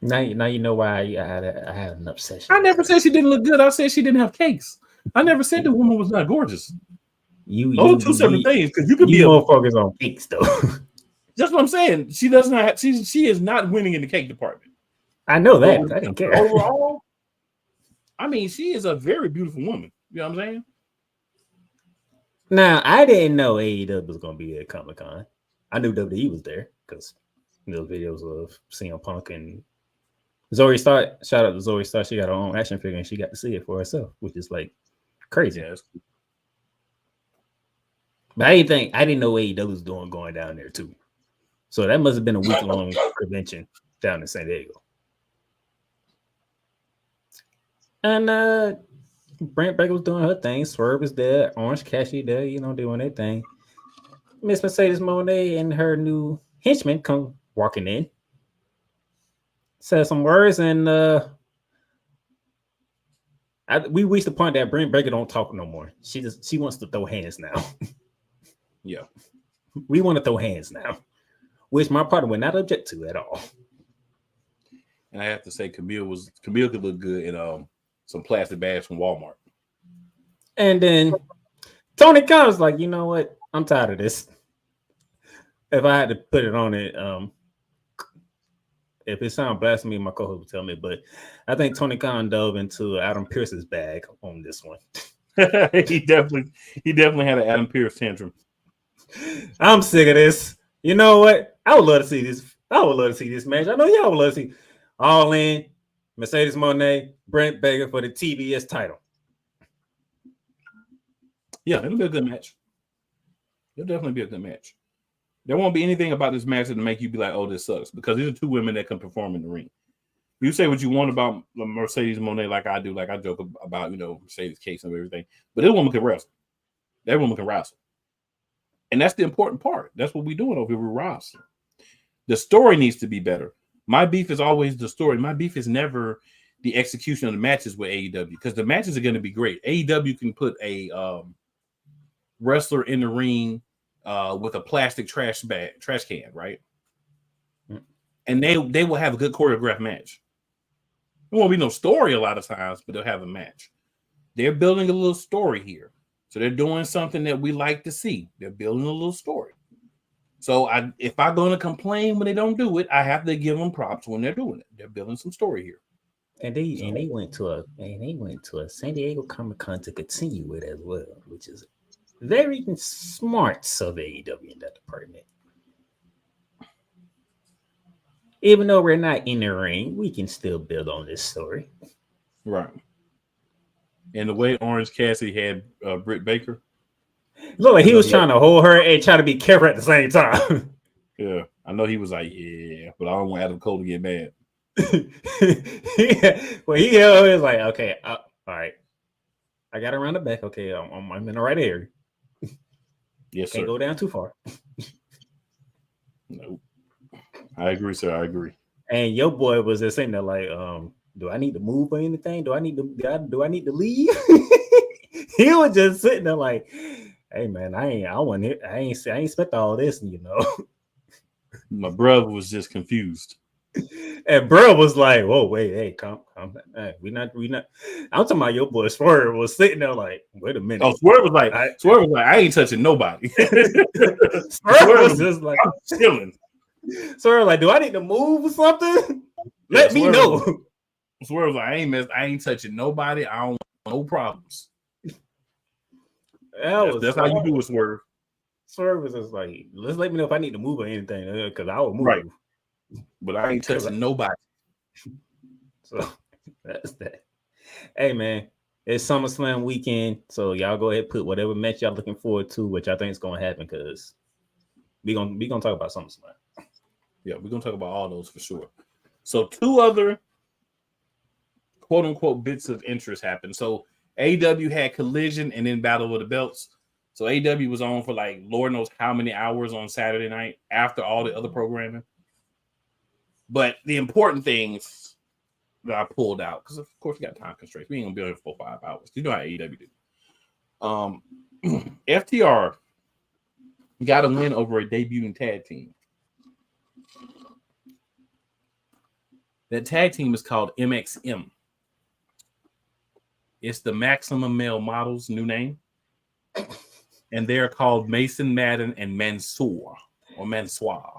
Now you know why I had an obsession. I never said she didn't look good. I said she didn't have cakes. I never said the woman was not gorgeous. Those are two separate things because you could be more focused on cakes though. That's what I'm saying. She does not have, she is not winning in the cake department. I know that. I didn't care. Overall, I mean, she is a very beautiful woman. You know what I'm saying? Now, I didn't know AEW was going to be at Comic-Con. I knew WWE was there because those videos of CM Punk and Zoe Stark, shout out to Zoe Stark. She got her own action figure and she got to see it for herself, which is like crazy. Yeah, but I didn't know AEW was going down there too. So that must have been a week-long convention down in San Diego. And Brent Baker was doing her thing. Swerve was there. Orange Cassidy there, doing their thing. Miss Mercedes Moné and her new henchman come walking in. Said some words, and we reached the point that Brent Baker don't talk no more. She wants to throw hands now. Yeah. We want to throw hands now, which my partner would not object to at all. And I have to say, Kamille could look good in some plastic bags from Walmart. And then Tony Khan was like, you know what? I'm tired of this. If I had to put it on it, if it sounds blasphemy, my co-host will tell me, but I think Tony Khan dove into Adam Pearce's bag on this one. he definitely had an Adam Pearce tantrum. I'm sick of this. You know what? I would love to see this. I would love to see this match. I know y'all would love to see All In, Mercedes Moné, Brent Baker for the TBS title. Yeah, it'll be a good match. It'll definitely be a good match. There won't be anything about this match that make you be like, oh, this sucks, because these are two women that can perform in the ring. You say what you want about Mercedes Moné, like I do, like I joke about, Mercedes case and everything, but this woman can wrestle. That woman can wrestle. And that's the important part. That's what we're doing over here with Ross. The story needs to be better. My beef is always the story. My beef is never the execution of the matches with AEW, because the matches are going to be great. AEW can put a wrestler in the ring with a plastic trash can, right? And they will have a good choreographed match. There won't be no story a lot of times, but they'll have a match. They're building a little story here. So they're doing something that we like to see. They're building a little story. So if I'm going to complain when they don't do it, I have to give them props when they're doing it. They're building some story here. And they went to a San Diego Comic-Con to continue it as well, which is very smart of AEW in that department. Even though we're not in the ring, we can still build on this story. Right. And the way Orange Cassidy had Britt Baker. Look like he was trying to hold her and try to be careful at the same time. Yeah. I know he was like, yeah, but I don't want Adam Cole to get mad. Yeah. Well, he was like, okay, all right. I got around the back. Okay, I'm in the right area. Yes, Can't sir. go down too far. Nope. I agree, sir. I agree. And your boy was just sitting there like, do I need to move or anything? Do I need to leave? He was just sitting there like, hey man, I ain't expect all this, My brother was just confused. And bro was like, whoa, wait, hey, come, hey, we not. I'm talking about your boy Swerve was sitting there like, wait a minute. Oh, Swerve was like, I ain't touching nobody. Swerve was just like, I'm chilling. Swerve like, do I need to move or something? Let me know. Swerve was like, I ain't touching nobody. I don't want no problems. That's how you do it, Swerve. Swerve was just like, let me know if I need to move or anything, because I will move. Right. But I ain't touching nobody. So that's that. Hey man, it's SummerSlam weekend, so y'all go ahead and put whatever match y'all looking forward to, which I think is gonna happen, because we gonna talk about SummerSlam. Yeah, we're gonna talk about all those for sure. So 2 other quote unquote bits of interest happened. So AEW had Collision and then Battle of the Belts. So AEW was on for like Lord knows how many hours on Saturday night after all the other programming. But the important things that I pulled out, because of course we got time constraints. We ain't gonna be on here for 5 hours. You know how AEW do. FTR got a win over a debuting tag team. That tag team is called MXM. It's the Maximum Male Models' new name. And they're called Mason, Madden, and Mansoor. Or Mansoor.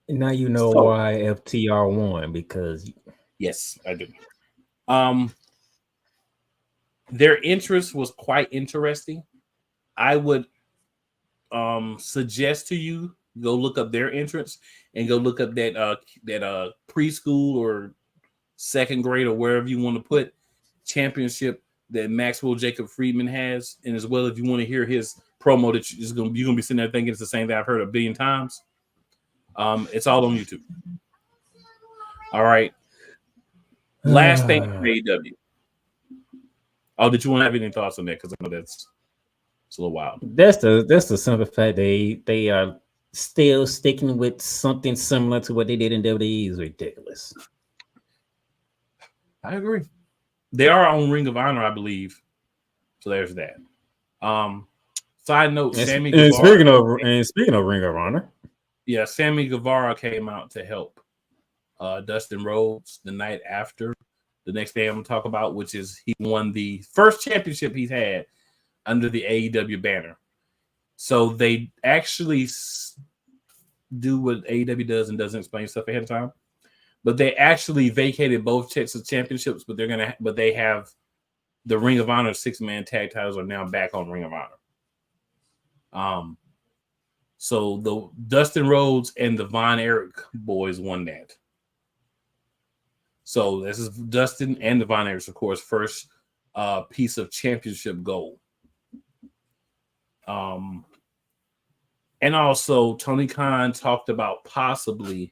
Now you know why FTR won, because... Yes, I do. Their interest was quite interesting. I would suggest to you, go look up their entrance and go look up that preschool or second grade, or wherever you want to put championship that Maxwell Jacob Friedman has, and as well if you want to hear his promo that you're gonna be sitting there thinking it's the same thing I've heard a billion times. It's all on YouTube. All right. Last thing for AEW. Oh, did you want to have any thoughts on that? Because I know it's a little wild. That's the simple fact they are still sticking with something similar to what they did in WWE is ridiculous. I agree. They are on Ring of Honor, I believe. So there's that. Side note: Sammy Guevara. Speaking of Ring of Honor, yeah, Sammy Guevara came out to help Dustin Rhodes the night after. The next day I'm going to talk about, which is he won the first championship he's had under the AEW banner. So they actually do what AEW does and doesn't explain stuff ahead of time. But they actually vacated both Texas championships, but they have the Ring of Honor 6-man tag titles are now back on Ring of Honor. So the Dustin Rhodes and the Von Erich boys won that. So this is Dustin and the Von Erichs, of course, first piece of championship gold. And also Tony Khan talked about possibly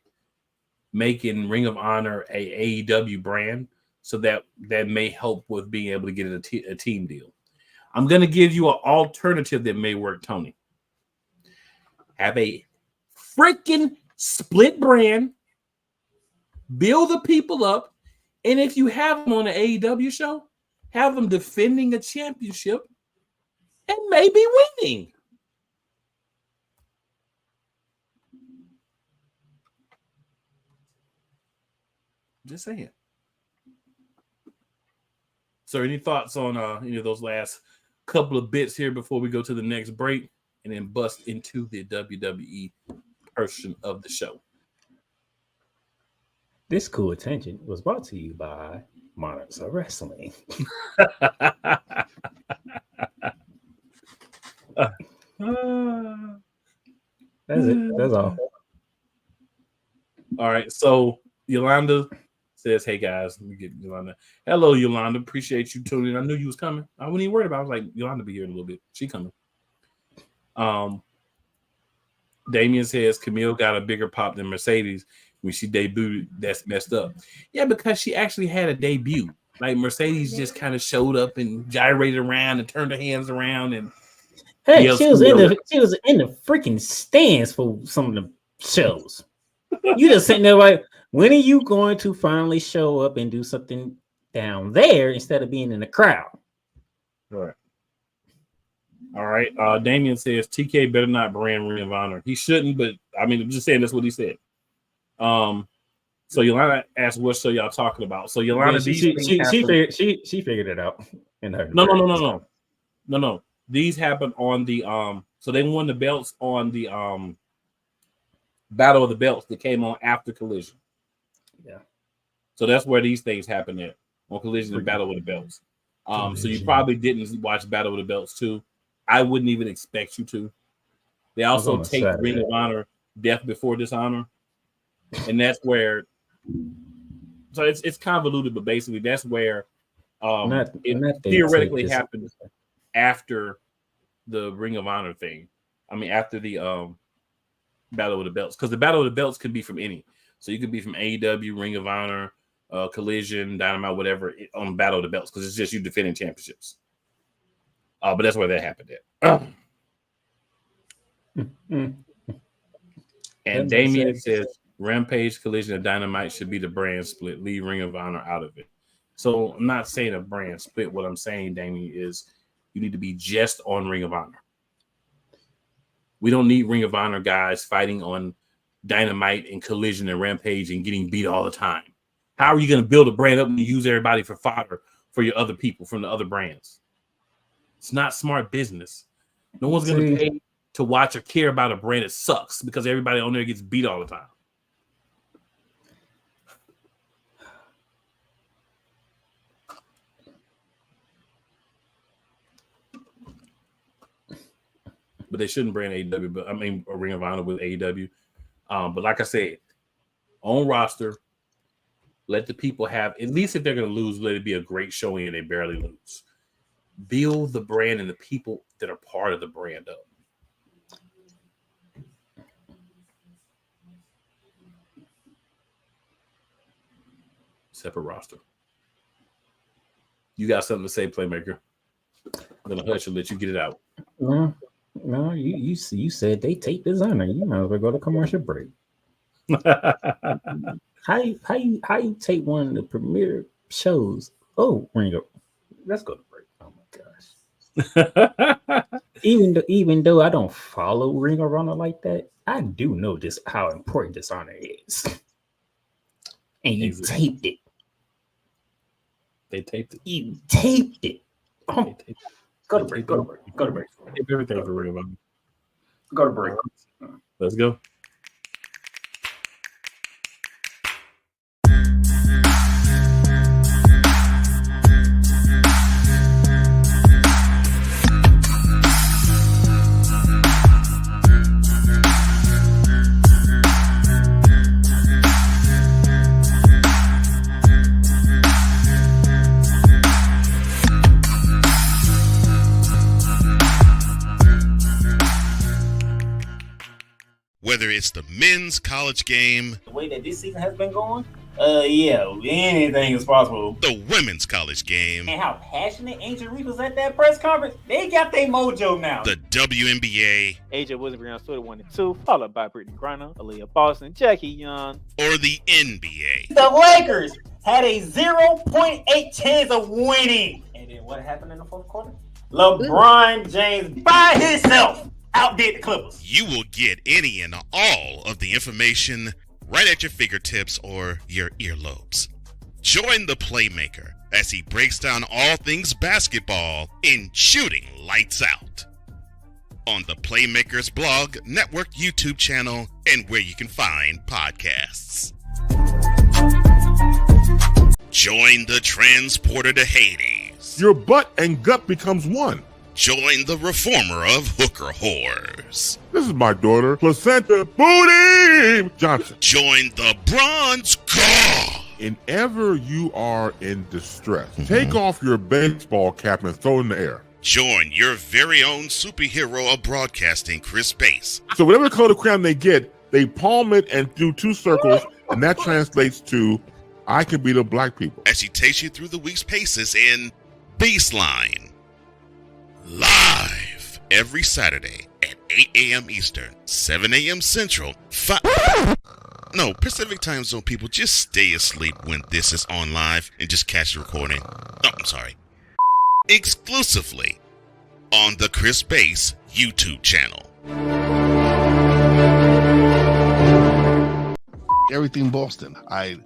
making Ring of Honor a AEW brand, so that may help with being able to get a team deal. I'm going to give you an alternative that may work, Tony. Have a freaking split brand, build the people up, and if you have them on an AEW show, have them defending a championship and maybe winning. Just saying. So any thoughts on any of those last couple of bits here before we go to the next break and then bust into the WWE portion of the show? This cool attention was brought to you by Monarchs of Wrestling. That's it. That's all. All right. So Yolanda says, "Hey guys, let me get Yolanda. Hello, Yolanda. Appreciate you tuning in. I knew you was coming. I wasn't even worried about it. I was like, Yolanda be here in a little bit. She coming." Damien says Kamille got a bigger pop than Mercedes when she debuted. That's messed up. Yeah, because she actually had a debut. Like Mercedes just kind of showed up and gyrated around and turned her hands around and hey, she was in the freaking stands for some of the shows. You just sitting there like, when are you going to finally show up and do something down there instead of being in the crowd? Right. All right. Damien says TK better not brand Ring of Honor. He shouldn't, but I mean, I'm just saying that's what he said. So Yolanda asked, "What show y'all talking about?" So Yolanda, she figured it out. In her No. These happened on the So they won the belts on the Battle of the Belts that came on after Collision. Yeah. So that's where these things happen at, on Collision and Battle of the Belts. So you probably didn't watch Battle of the Belts too. I wouldn't even expect you to. They also take Ring of Honor Death Before Dishonor. And that's where, so it's convoluted, but basically that's where it theoretically happened after the Ring of Honor thing. I mean, after the Battle of the Belts, because the Battle of the Belts could be from any. So you could be from AEW, Ring of Honor, Collision, Dynamite, whatever, on Battle of the Belts, because it's just you defending championships. But that's where that happened at. And Damien says Rampage, Collision, and Dynamite should be the brand split. Leave Ring of Honor out of it. So I'm not saying a brand split. What I'm saying, Damien, is you need to be just on Ring of Honor. We don't need Ring of Honor guys fighting on Dynamite and Collision and Rampage and getting beat all the time. How are you going to build a brand up and use everybody for fodder for your other people from the other brands? It's not smart business. No one's going to pay to watch or care about a brand that sucks because everybody on there gets beat all the time. But they shouldn't brand AEW, but I mean a Ring of Honor with AEW. But like I said, on roster, Let the people have, at least if they're going to lose, let it be a great showing and they barely lose. Build the brand and the people that are part of the brand up. Separate roster. You got something to say, Playmaker? I'm going to hush and let you get it out. No, you said they tape designer. You might as well go to commercial break. How you take one of the premiere shows? Oh, Ringo, let's go to break. Oh my gosh! even though I don't follow Ring of Honor like that, I do know just how important this honor is. And you taped it. They taped it. You taped it. Oh. Go to break. Go to break. Go to break. Everything for Ring of Honor. Go to break. Let's go. Whether it's the men's college game, The way that this season has been going, yeah, anything is possible. the women's college game, And how passionate Angel Reese was at that press conference, they got their mojo now. the WNBA, AJ Wilson on Twitter 1 and 2, followed by Brittany Griner, Aaliyah Boston, Jackie Young. or the NBA. The Lakers had a 0.8 chance of winning. And then what happened in the fourth quarter? LeBron James by himself outdid the Clippers. You will get any and all of the information right at your fingertips or your earlobes. Join the Playmaker as he breaks down all things basketball in Shooting Lights Out on the Playmakers blog, network, YouTube channel, and where you can find podcasts. Join the transporter to Hades. Your butt and gut becomes one. Join the reformer of hooker whores. This is my daughter, Placenta Booty Johnson. Join the bronze car. Whenever you are in distress, take off your baseball cap and throw it in the air. Join your very own superhero of broadcasting, Chris Bass. So whatever color crown they get, they palm it and do 2 circles, and that translates to, I can beat up black people. As he takes you through the week's paces in Baseline. Live every Saturday at 8 a.m. Eastern, 7 a.m. Central, Pacific time zone people, just stay asleep when this is on live and just catch the recording. Oh, I'm sorry. Exclusively on the Chris Bass YouTube channel. Everything Boston. I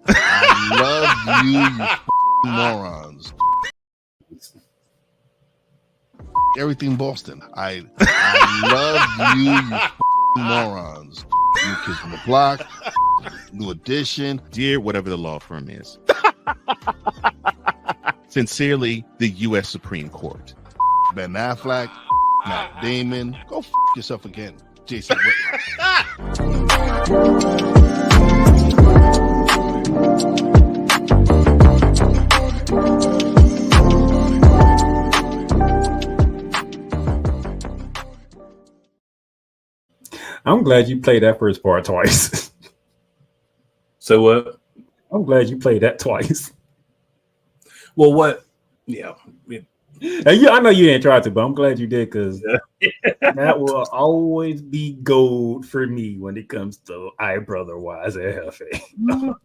love you morons. Everything Boston. I love you morons. New Kids on the Block, New Edition. Dear whatever the law firm is. Sincerely, the U.S. Supreme Court. Ben Affleck, Matt Damon. Go yourself again, Jason Whitlock. I'm glad you played that first part twice. So what? I'm glad you played that twice. Well, what? Yeah. And I know you didn't try to, but I'm glad you did because that will always be gold for me when it comes to I Brother Wise and Hefe. Not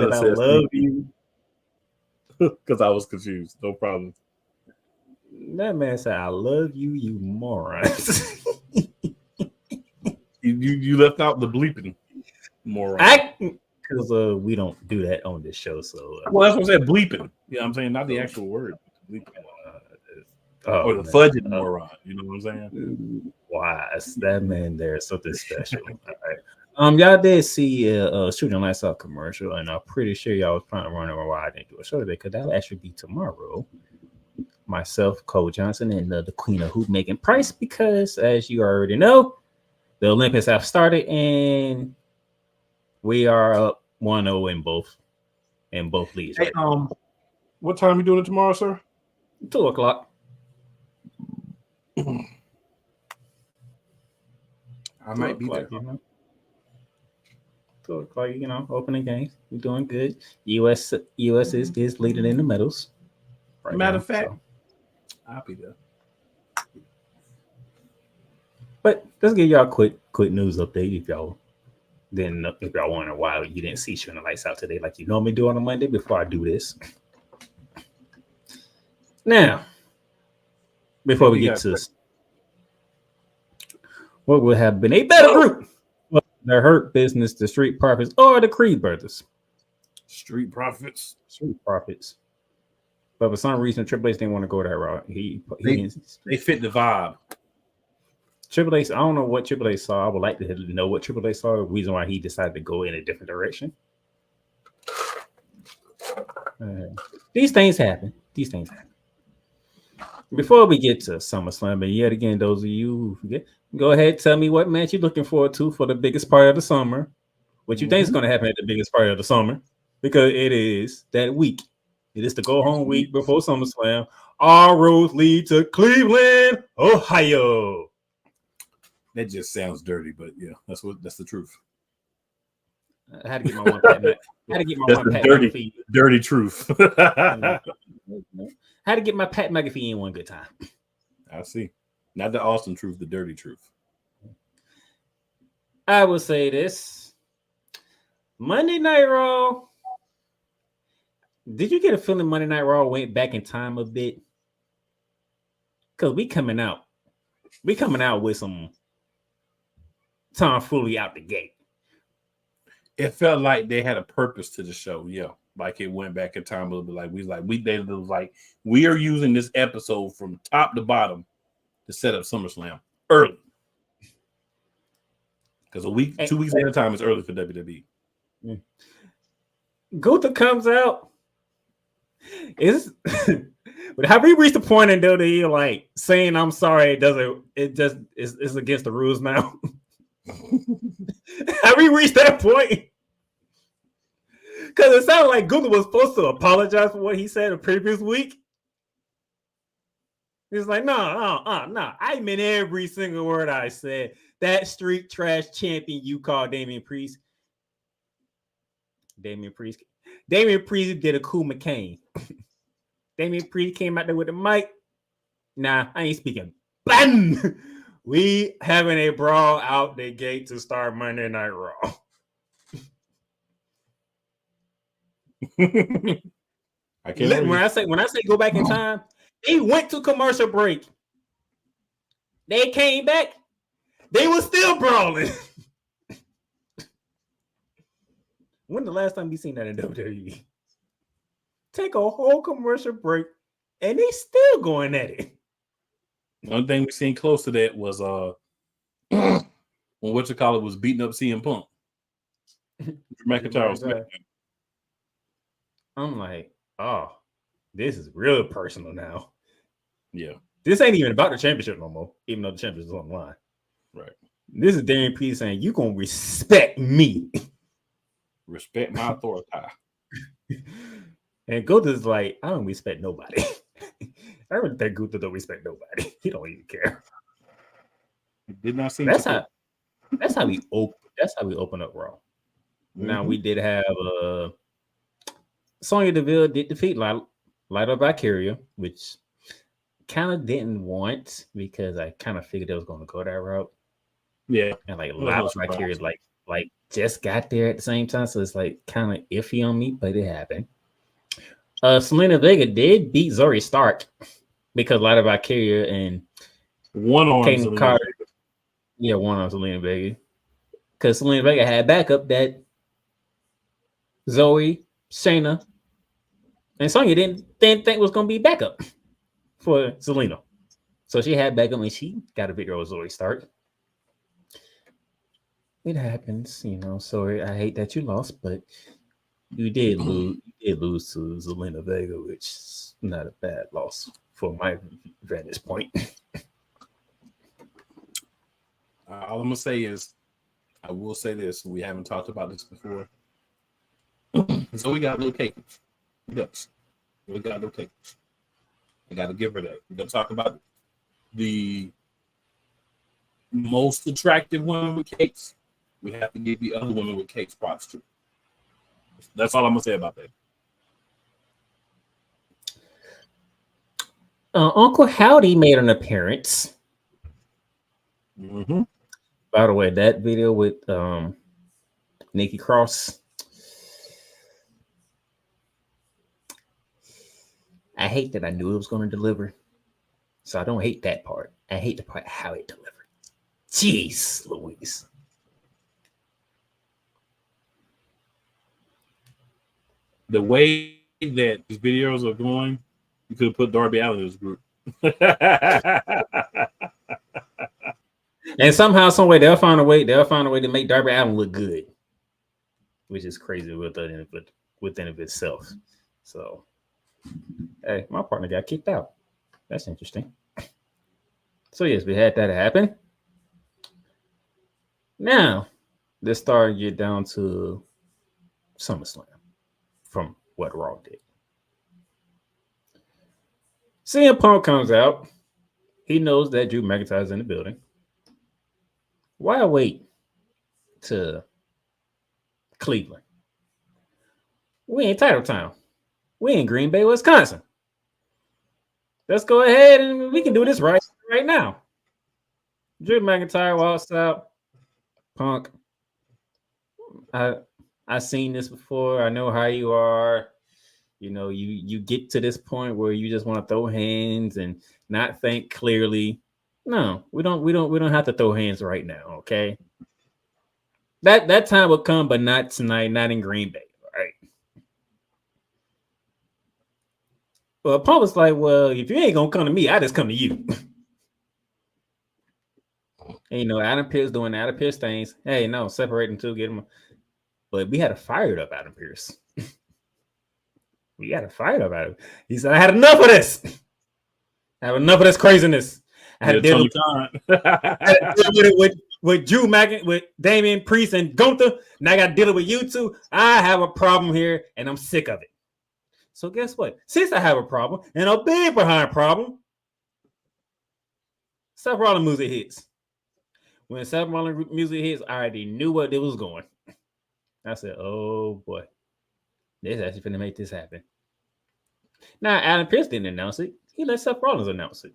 that I love you. Because I was confused. No problem. That man said, I love you, you morons. you left out the bleeping moron. Because we don't do that on this show. So well, that's what I said, bleeping. Yeah, I'm saying not the actual word. Bleeping. Or the fudging moron. You know what I'm saying? Wise. That man there is something special. All right. Y'all did see Shooting Lights Out commercial, and I'm pretty sure y'all was trying to run over why I didn't do a show today, because that'll actually be tomorrow. Myself, Cole Johnson, and the Queen of Hoop, Megan Price, because as you already know, the Olympics have started, and we are up 1-0 in both leagues. Hey, Right? What time are you doing it tomorrow, sir? 2:00. I might be there. 2:00, opening games. We're doing good. US is leading in the medals. Right Matter now, of fact, so. I'll be there. But let's give y'all a quick news update if y'all wondering why you didn't see Shooting the Lights Out today like you normally do on a Monday before I do this. Now, before we get to what would have been a better group, the Hurt Business, the Street Profits, or the Creed Brothers. Street Profits. But for some reason, Triple H didn't want to go that route. They fit the vibe. Triple H, I don't know what Triple H saw. I would like to know what Triple H saw. The reason why he decided to go in a different direction. These things happen. Before we get to SummerSlam, and yet again, those of you who forget, go ahead and tell me what match you're looking forward to for the biggest part of the summer. What you think is going to happen at the biggest part of the summer, because it is that week. It is the go home week before SummerSlam. All roads lead to Cleveland, Ohio. That just sounds dirty, but yeah, that's the truth. I had to get my one Pat. I had to get my that's one Pat dirty, dirty truth. I had to get my Pat McAfee in one good time. I see. Not the awesome truth, the dirty truth. I will say this. Monday Night Raw. Did you get a feeling Monday Night Raw went back in time a bit? Because we coming out with some tomfoolery out the gate. It felt like they had a purpose to the show, yeah. Like it went back in time a little bit. Like we are using this episode from top to bottom to set up SummerSlam early. Because 2 weeks at a time is early for WWE. Gunther comes out. But have we reached the point in WWE like saying I'm sorry? It's against the rules now. Have we reached that point? Because it sounded like Gunther was supposed to apologize for what he said the previous week. He's like, no. I meant every single word I said. That street trash champion you call Damian Priest. Damian Priest did a cool McCain. Damian Priest came out there with the mic. Nah, I ain't speaking. Bam! We having a brawl out the gate to start Monday Night Raw. When I say go back in time, they went to commercial break. They came back. They were still brawling. When the last time you seen that in WWE? Take a whole commercial break, and they still going at it. One thing we seen close to that was when whatchamacallit was beating up CM Punk. McIntyre was Smackdown. I'm like, oh, this is real personal now. Yeah. This ain't even about the championship no more, even though the championship is on the line. Right. This is Damian Priest saying, you gonna respect me. Respect my authority. And Gunther's like, I don't respect nobody. I really think Gunther don't respect nobody. He don't even care. Did not seem that's how we open up Raw. Mm-hmm. Now we did have Sonya Deville did defeat Light Up Valkyria, which kind of didn't want because I kind of figured it was going to go that route. Yeah, and like Light Up Valkyria like just got there at the same time, so it's like kind of iffy on me, but it happened. Selena Vega did beat Zoe Stark because Light Up Valkyria and one arm Carter. Yeah, one arm Selena Vega. Because Selena Vega had backup that Zoe, Shayna, and Sonya didn't think was going to be backup for Selena. So she had backup and she got a big girl with Zoe Stark. It happens, Sorry, I hate that you lost, but you did lose. You did lose to Zelina Vega, which is not a bad loss for my vantage point. All I'm gonna say is, I will say this: we haven't talked about this before. So we got little cake. Yes. We got little cake. I got to give her that. We're going to talk about the most attractive women with cakes. We have to give the other women with cakes props too. That's all I'm going to say about that. Uncle Howdy made an appearance. Mm-hmm. By the way, that video with Nikki Cross, I hate that I knew it was going to deliver. So I don't hate that part. I hate the part how it delivered. Jeez Louise. The way that these videos are going, you could have put Darby Allin in this group. And somehow, some way, they'll find a way to make Darby Allin look good, which is crazy within of itself. So, hey, my partner got kicked out. That's interesting. So yes, we had that happen. Now, let's start to get down to SummerSlam from what Raw did. CM Punk comes out. He knows that Drew McIntyre's in the building. Why wait to Cleveland? We in Title Town. We in Green Bay, Wisconsin. Let's go ahead and we can do this right now. Drew McIntyre walks out. Punk, I've seen this before. I know how you are. You know, you get to this point where you just want to throw hands and not think clearly. No, we don't have to throw hands right now, okay? That time will come, but not tonight, not in Green Bay, right? Well, Paul was like, well, if you ain't gonna come to me, I just come to you. And, you know, Adam Pearce doing Adam Pearce things. Hey, no, separate them two, get them. But we had a fired up Adam Pearce. We got to fired up Adam. He said, I had enough of this. I have enough of this craziness. I had to deal with Drew McIntyre, with Damian Priest and Gunther. Now I got to deal with you two. I have a problem here, and I'm sick of it. So guess what? Since I have a problem, and a big behind problem, Seth Rollins music hits. When Seth Rollins music hits, I already knew what it was going. I said, oh boy, this actually finna make this happen. Now, Adam Pearce didn't announce it. He let Seth Rollins announce it.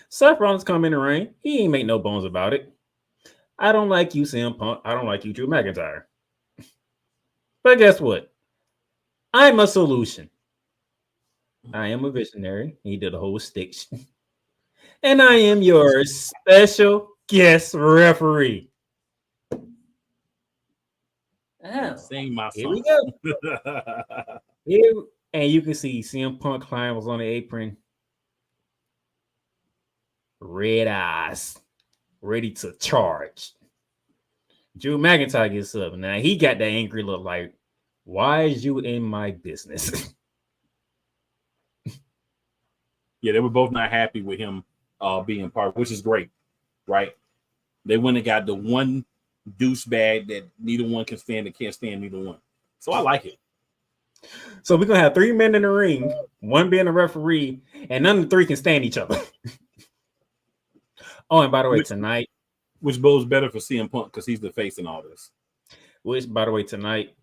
Seth Rollins come in the ring. He ain't make no bones about it. I don't like you, CM Punk. I don't like you, Drew McIntyre. But guess what? I'm a solution. I am a visionary. He did a whole stick. And I am your special guest referee. Oh, sing my song. Here we go. Here, and you can see CM Punk climb was on the apron. Red eyes, ready to charge. Drew McIntyre gets up. Now he got that angry look like, why is you in my business? Yeah, they were both not happy with him being part, which is great, right? They went and got the one douchebag that neither one can stand and can't stand neither one. So I like it. So we're gonna have 3 men in the ring, one being a referee, and none of the 3 can stand each other. Oh, and by the way, tonight, which bodes better for CM Punk because he's the face in all this. Which, by the way, tonight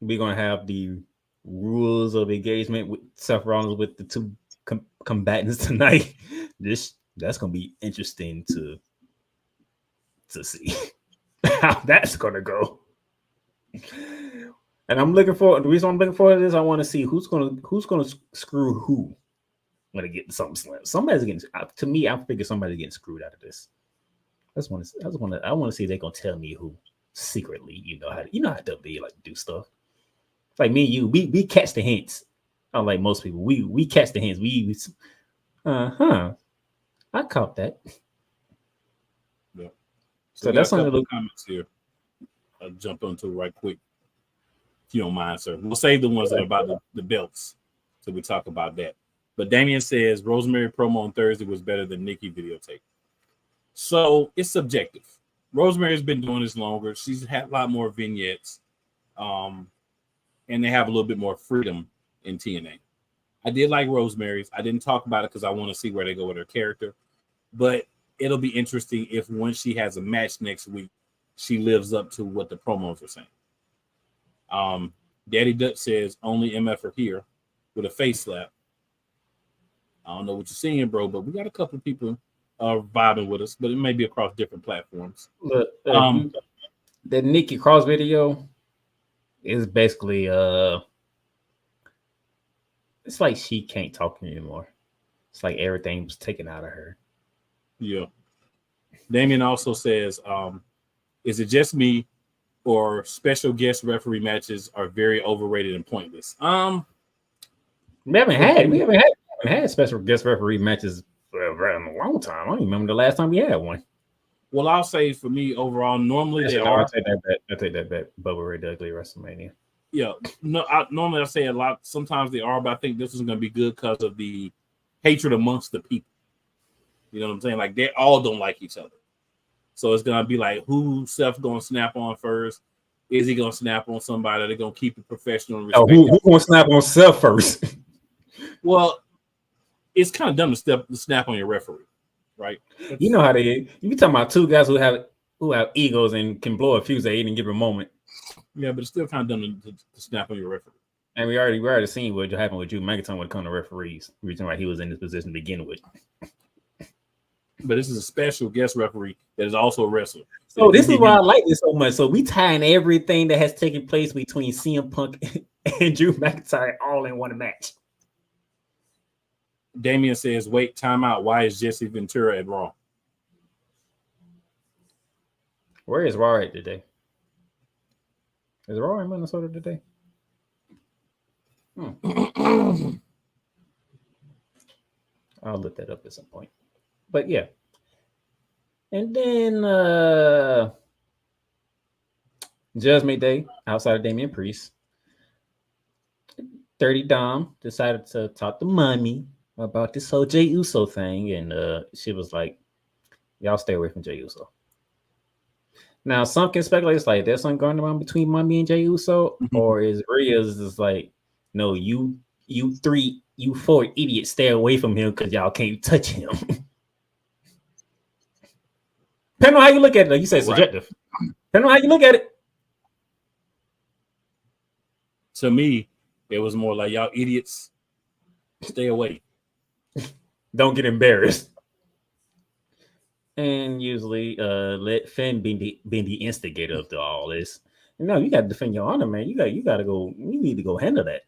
we're gonna have the rules of engagement with Seth Rollins with the 2 combatants tonight. That's gonna be interesting to see how that's gonna go. And I'm looking forward. The reason I'm looking forward to this, I want to see who's gonna screw who when it get to SummerSlam. Somebody's getting. To me, I figure somebody's getting screwed out of this. I want to see if they're gonna tell me who secretly. You know how WWE like do stuff. It's like me and you. We catch the hints. Unlike most people, we catch the hints. I caught that. Yeah. So that's some on the comments here. I'll jump into right quick. If you don't mind, sir. We'll save the ones that are about the belts. So we talk about that. But Damien says Rosemary promo on Thursday was better than Nikki videotape. So it's subjective. Rosemary's been doing this longer. She's had a lot more vignettes. and they have a little bit more freedom in TNA. I did like Rosemary's. I didn't talk about it because I want to see where they go with her character, but it'll be interesting if once she has a match next week, she lives up to what the promos are saying. Daddy Dutch says only MF are here with a face slap. I don't know what you're seeing, bro, but we got a couple of people vibing with us, but it may be across different platforms. Look, the Nikki Cross video is basically it's like she can't talk anymore. It's like everything was taken out of her. Yeah. Damien also says, is it just me or special guest referee matches are very overrated and pointless? We haven't had special guest referee matches for a long time. I don't even remember the last time we had one. Well, I'll say for me overall, normally they I'll are. take that bet. I'll take that bet. Bubba Ray Dudley WrestleMania. Yeah, no. Normally I say a lot. Sometimes they are, but I think this is going to be good because of the hatred amongst the people. You know what I'm saying? Like they all don't like each other, so it's going to be like who Seth going to snap on first? Is he going to snap on somebody? They're going to keep it professional and respect. Who going to snap on Seth first? Well, it's kind of dumb to snap on your referee, right? You know how they. You be talking about two guys who have egos and can blow a fuse at any given moment. Yeah, but it's still kind of dumb to snap on your referee. And we already seen what happened with Drew McIntyre when it comes to referees. The reason why he was in this position to begin with. But this is a special guest referee that is also a wrestler. So this is why I like this so much. So we tying everything that has taken place between CM Punk and Drew McIntyre all in one match. Damien says, wait, time out. Why is Jesse Ventura at Raw? Where is Raw at today? Is Raw in Minnesota today? I'll look that up at some point. But yeah. And then Judgment Day, outside of Damian Priest. Dirty Dom decided to talk to Mommy about this whole Jey Uso thing. And she was like, y'all stay away from Jey Uso. Now, some can speculate it's like there's something going on between Mommy and Jey Uso, or is Rhea's just like, no, you 4 idiots, stay away from him because y'all can't touch him. Depending on how you look at it, like you said, subjective. Depending on how you look at it. To me, it was more like y'all idiots, stay away. Don't get embarrassed. And usually let Finn be the instigator of all this. No, you got to defend your honor, man. You got to go. You need to go handle that.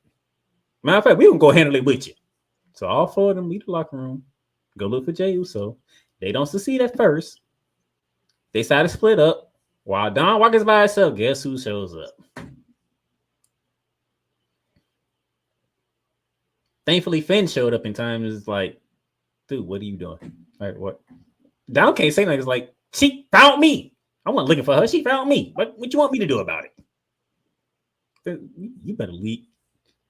Matter of fact, we gonna go handle it with you. So all 4 of them leave the locker room. Go look for Jey Uso. They don't succeed at first. They decide to split up. While Don walks by himself, guess who shows up? Thankfully, Finn showed up in time. It's like, dude, what are you doing? Like, what? Don can't say nothing. It's like, she found me. I wasn't looking for her. She found me. What you want me to do about it? You better leave.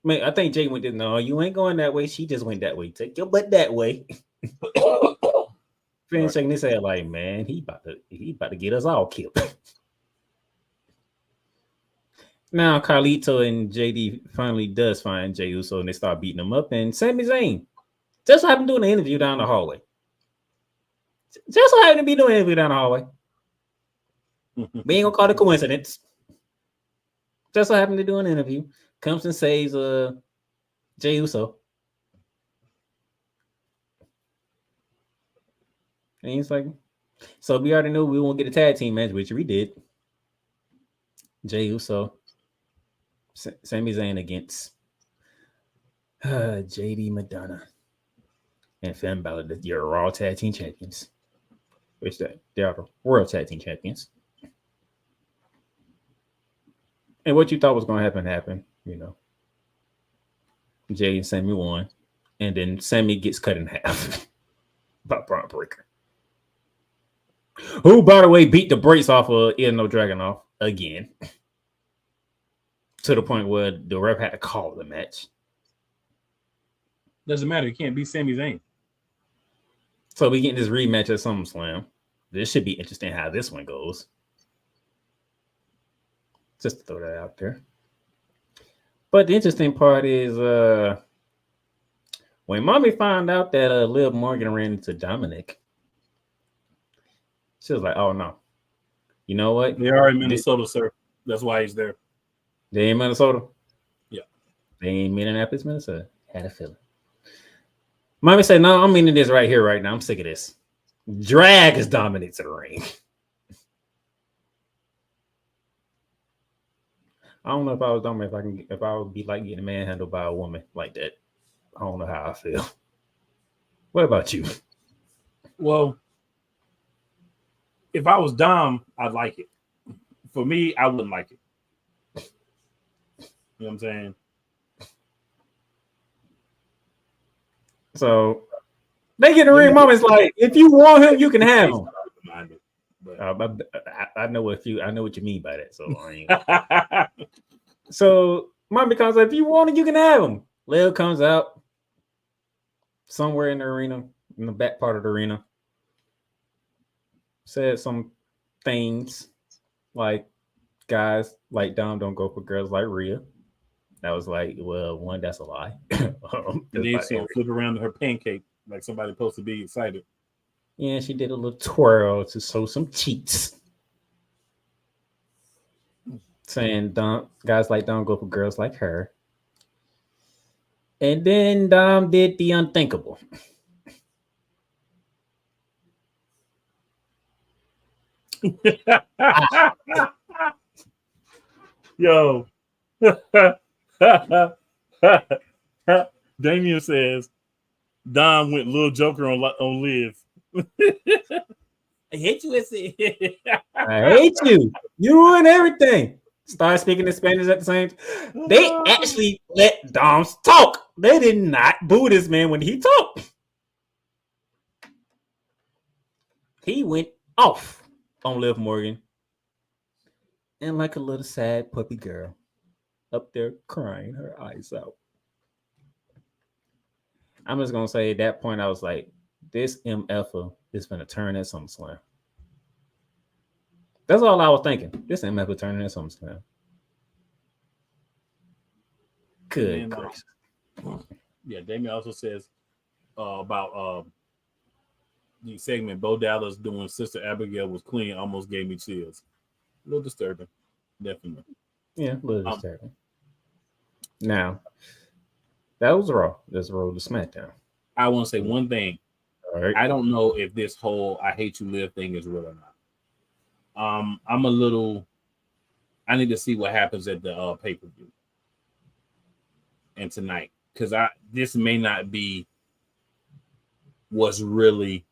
Man, I think Jay went there. No, you ain't going that way. She just went that way. Take your butt that way. Finn shaking his head like, man, he about to get us all killed. Now Carlito and JD finally does find Jey Uso and they start beating him up. And Sami Zayn just so happened to do an interview down the hallway. Just so happened to be doing an interview down the hallway. We ain't gonna call it a coincidence. Just so happened to do an interview. Comes and saves Jey Uso. And he's like, so we already knew we won't get a tag team match, which we did. Jey Uso, Sami Zayn against JD Madonna and Finn Balor, your Raw Tag Team Champions. Which they are the World Tag Team Champions. And what you thought was going to happen, happened. You know, Jay and Sammy won, and then Sammy gets cut in half by Braun Breaker, who, by the way, beat the brakes off of Ilya Dragunov again, to the point where the ref had to call the match. Doesn't matter. You can't beat Sami Zayn. So we get this rematch at SummerSlam. This should be interesting how this one goes. Just to throw that out there. But the interesting part is when Mommy found out that Liv Morgan ran into Dominic, she was like, "Oh no, you know what? They are in Minnesota, sir. That's why he's there. They in Minnesota. Yeah, they ain't Minneapolis, Minnesota. Had a feeling." Mommy said, "No, I'm meaning this right here, right now. I'm sick of this. Drag is Dominic to the ring." I don't know if I was Dominic, if I would be like getting manhandled by a woman like that. I don't know how I feel. What about you? Well, if I was Dom, I'd like it. For me, I wouldn't like it. You know what I'm saying? So they get the ring. Mama's like, if you want him, you can have him. I know what you mean by that. So so Mommy comes like, if you want it, you can have him. Lil comes out somewhere in the arena, in the back part of the arena, said some things like guys like Dom don't go for girls like Rhea. That was like, well, one, that's a lie. And then she flip around her pancake like somebody supposed to be excited. Yeah, she did a little twirl to show some cheeks. Saying guys like Dom go for girls like her. And then Dom did the unthinkable. Yo. Damien says Dom went little Joker on Liv. I hate you, I hate you. You ruin everything. Start speaking in Spanish at the same time. They actually let Dom talk. They did not boo this man when he talked. He went off on Liv Morgan. And like a little sad puppy girl up there crying her eyes out. I'm just going to say at that point, I was like, this MF is going to turn at SummerSlam. That's all I was thinking. This MF turning at SummerSlam. Good gracious. Yeah, Damien also says about the segment Bo Dallas doing Sister Abigail was clean almost gave me chills. A little disturbing. Definitely. Yeah, a little disturbing. Now, that was Raw. That's Raw to SmackDown. I want to say one thing. All right. I don't know if this whole I hate you Liv thing is real or not. I need to see what happens at the pay-per-view and tonight, because this may not be what's really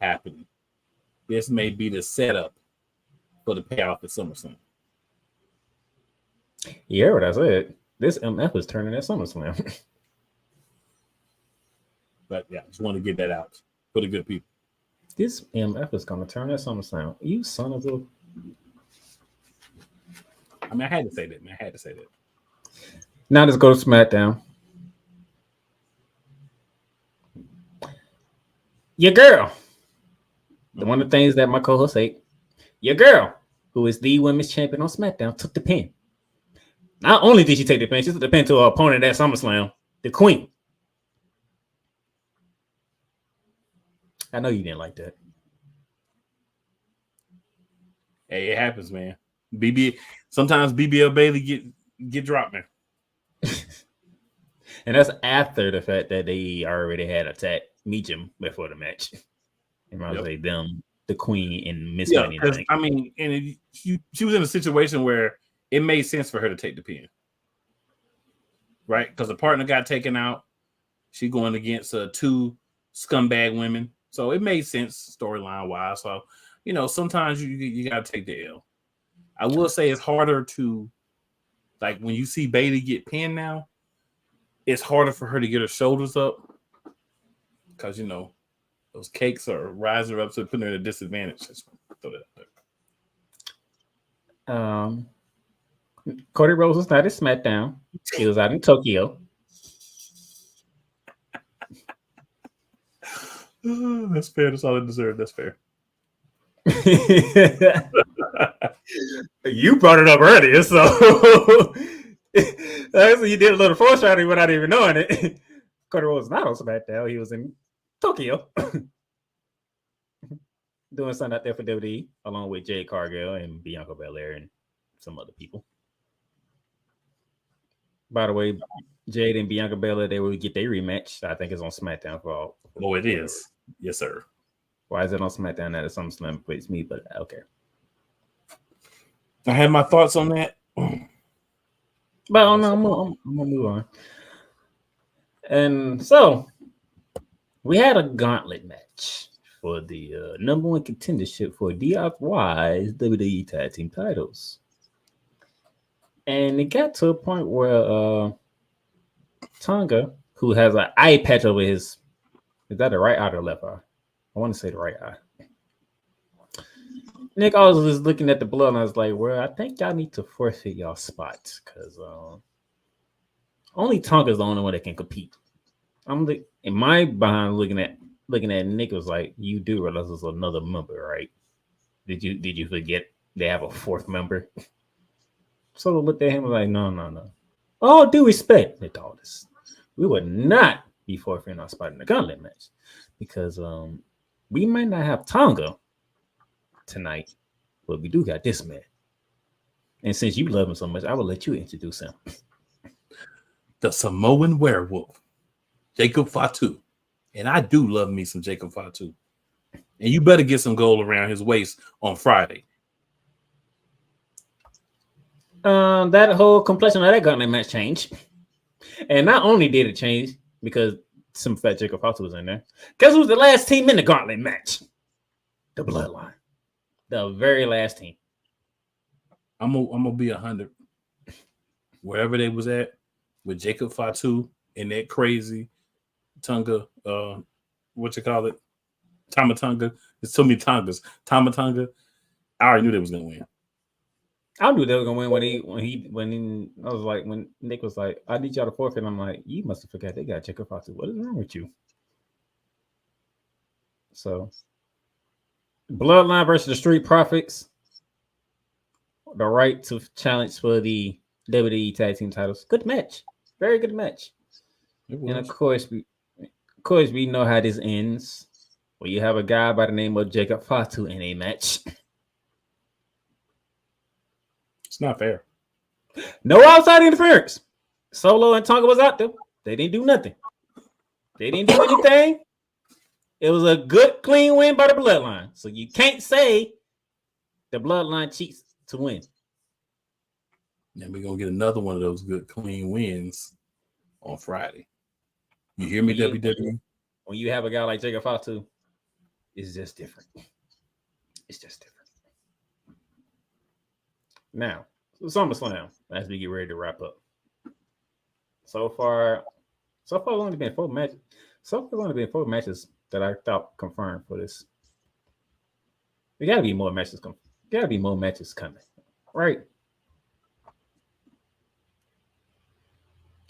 happening. This may be the setup for the payoff at SummerSlam. Yeah, what I said. This MF is turning at SummerSlam. But yeah, just want to get that out for the good people. This MF is going to turn at SummerSlam. You son of a... I mean, I had to say that, man. I had to say that. Now let's go to SmackDown. Your girl. One of the things that my co-host ate. Your girl, who is the women's champion on SmackDown, took the pin. Not only did she take the pin, she took the pin to her opponent at SummerSlam, the Queen. I know you didn't like that. Hey, it happens, man. Sometimes BBL Bailey get dropped, man. And that's after the fact that they already had attacked Meacham before the match. And I would say them, the Queen, and Miss Money. I mean, and she was in a situation where it made sense for her to take the pin, right? Because the partner got taken out. She going against two scumbag women, so it made sense storyline wise. So sometimes you got to take the L. I will say it's harder to, like, when you see Bailey get pinned now, it's harder for her to get her shoulders up because those cakes are rising her up, so putting her at a disadvantage. Just throw that out there. Cody Rhodes was not at SmackDown. He was out in Tokyo. That's fair. That's all I deserve. That's fair. You brought it up earlier, so So you did a little foreshadowing without even knowing it. Cody Rhodes was not on SmackDown. He was in Tokyo doing something out there for WWE, along with Jade Cargill and Bianca Belair and some other people. By the way, Jade and Bianca Belair, they will get their rematch. I think it's on SmackDown for all. Oh, it is. Yes, sir. Why is it on SmackDown? That is SummerSlam plays me, but okay. I had my thoughts on that. But I'm gonna move on. And so we had a gauntlet match for the number one contendership for DIY's WWE Tag Team titles. And it got to a point where Tonga, who has an eye patch over his, is that the right eye or the left eye? I want to say the right eye. Nick always was looking at the blood and I was like, well, I think y'all need to forfeit y'all spots because only Tonga's the only one that can compete. In my behind looking at Nick was like, you do realize there's another member, right? Did you forget they have a fourth member? So I looked at him and was like, no. All due respect, Nick Aldis, we would not be forfeiting our spot in the gauntlet match because we might not have Tonga tonight, but we do got this man. And since you love him so much, I will let you introduce him. The Samoan werewolf, Jacob Fatu. And I do love me some Jacob Fatu. And you better get some gold around his waist on Friday. That whole complexion of that gauntlet match changed. And not only did it change because some fat Jacob Fatu was in there. Guess who's the last team in the gauntlet match? The Bloodline. The very last team. I'm gonna be 100. Wherever they was at with Jacob Fatu and that crazy Tonga, what you call it? Tamatonga. It's so many Tongas. Tamatonga. I already knew they was gonna win. I knew they were gonna win when I was like, when Nick was like, I need y'all to forfeit. I'm like, you must have forgot they got Jacob Fatu. What is wrong with you? So Bloodline versus the Street Profits. The right to challenge for the WWE Tag Team titles. Good match. Very good match. And of course, we know how this ends. Well, you have a guy by the name of Jacob Fatu in a match. It's not fair. No outside interference. Solo and Tonga was out there. They didn't do nothing. They didn't do anything. It was a good, clean win by the Bloodline. So you can't say the Bloodline cheats to win. And we're going to get another one of those good, clean wins on Friday. You hear me, WWE? When you have a guy like Jacob Fatu, it's just different. It's just different. Now, SummerSlam, as we get ready to wrap up. So far, it's only been 4 matches. So far, only been 4 matches that I thought confirmed for this. There gotta be more matches coming. Gotta be more matches coming, right?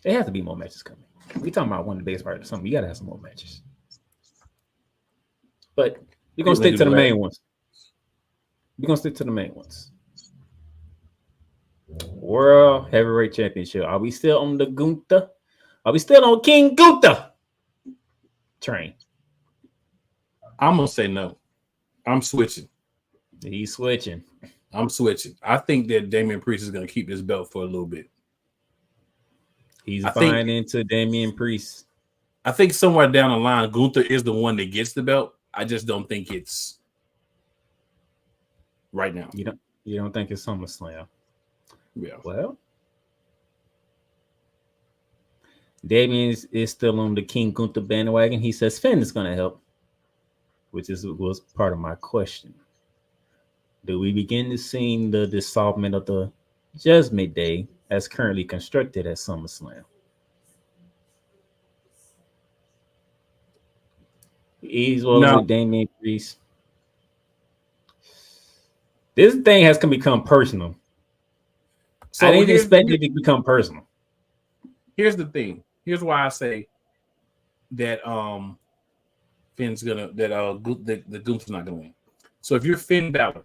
There has to be more matches coming. We talking about one of the biggest parts of something. You gotta have some more matches. But we're gonna stick to the main ones. World Heavyweight Championship. Are we still on the Gunther? Are we still on King Gunther train? I'm gonna say no. I'm switching. He's switching. I'm switching. I think that Damian Priest is gonna keep this belt for a little bit. He's buying into Damian Priest. I think somewhere down the line, Gunther is the one that gets the belt. I just don't think it's right now. You don't think it's SummerSlam? Yeah. Well, Damian is still on the King Gunther bandwagon. He says Finn is going to help, which was part of my question. Do we begin to see the dissolvement of the Judgment Day as currently constructed at SummerSlam? He's with Damian Priest. This thing has become personal. So I didn't expect it to become personal. Here's the thing. Here's why I say that Finn's gonna the Gunther's not gonna win. So if you're Finn Balor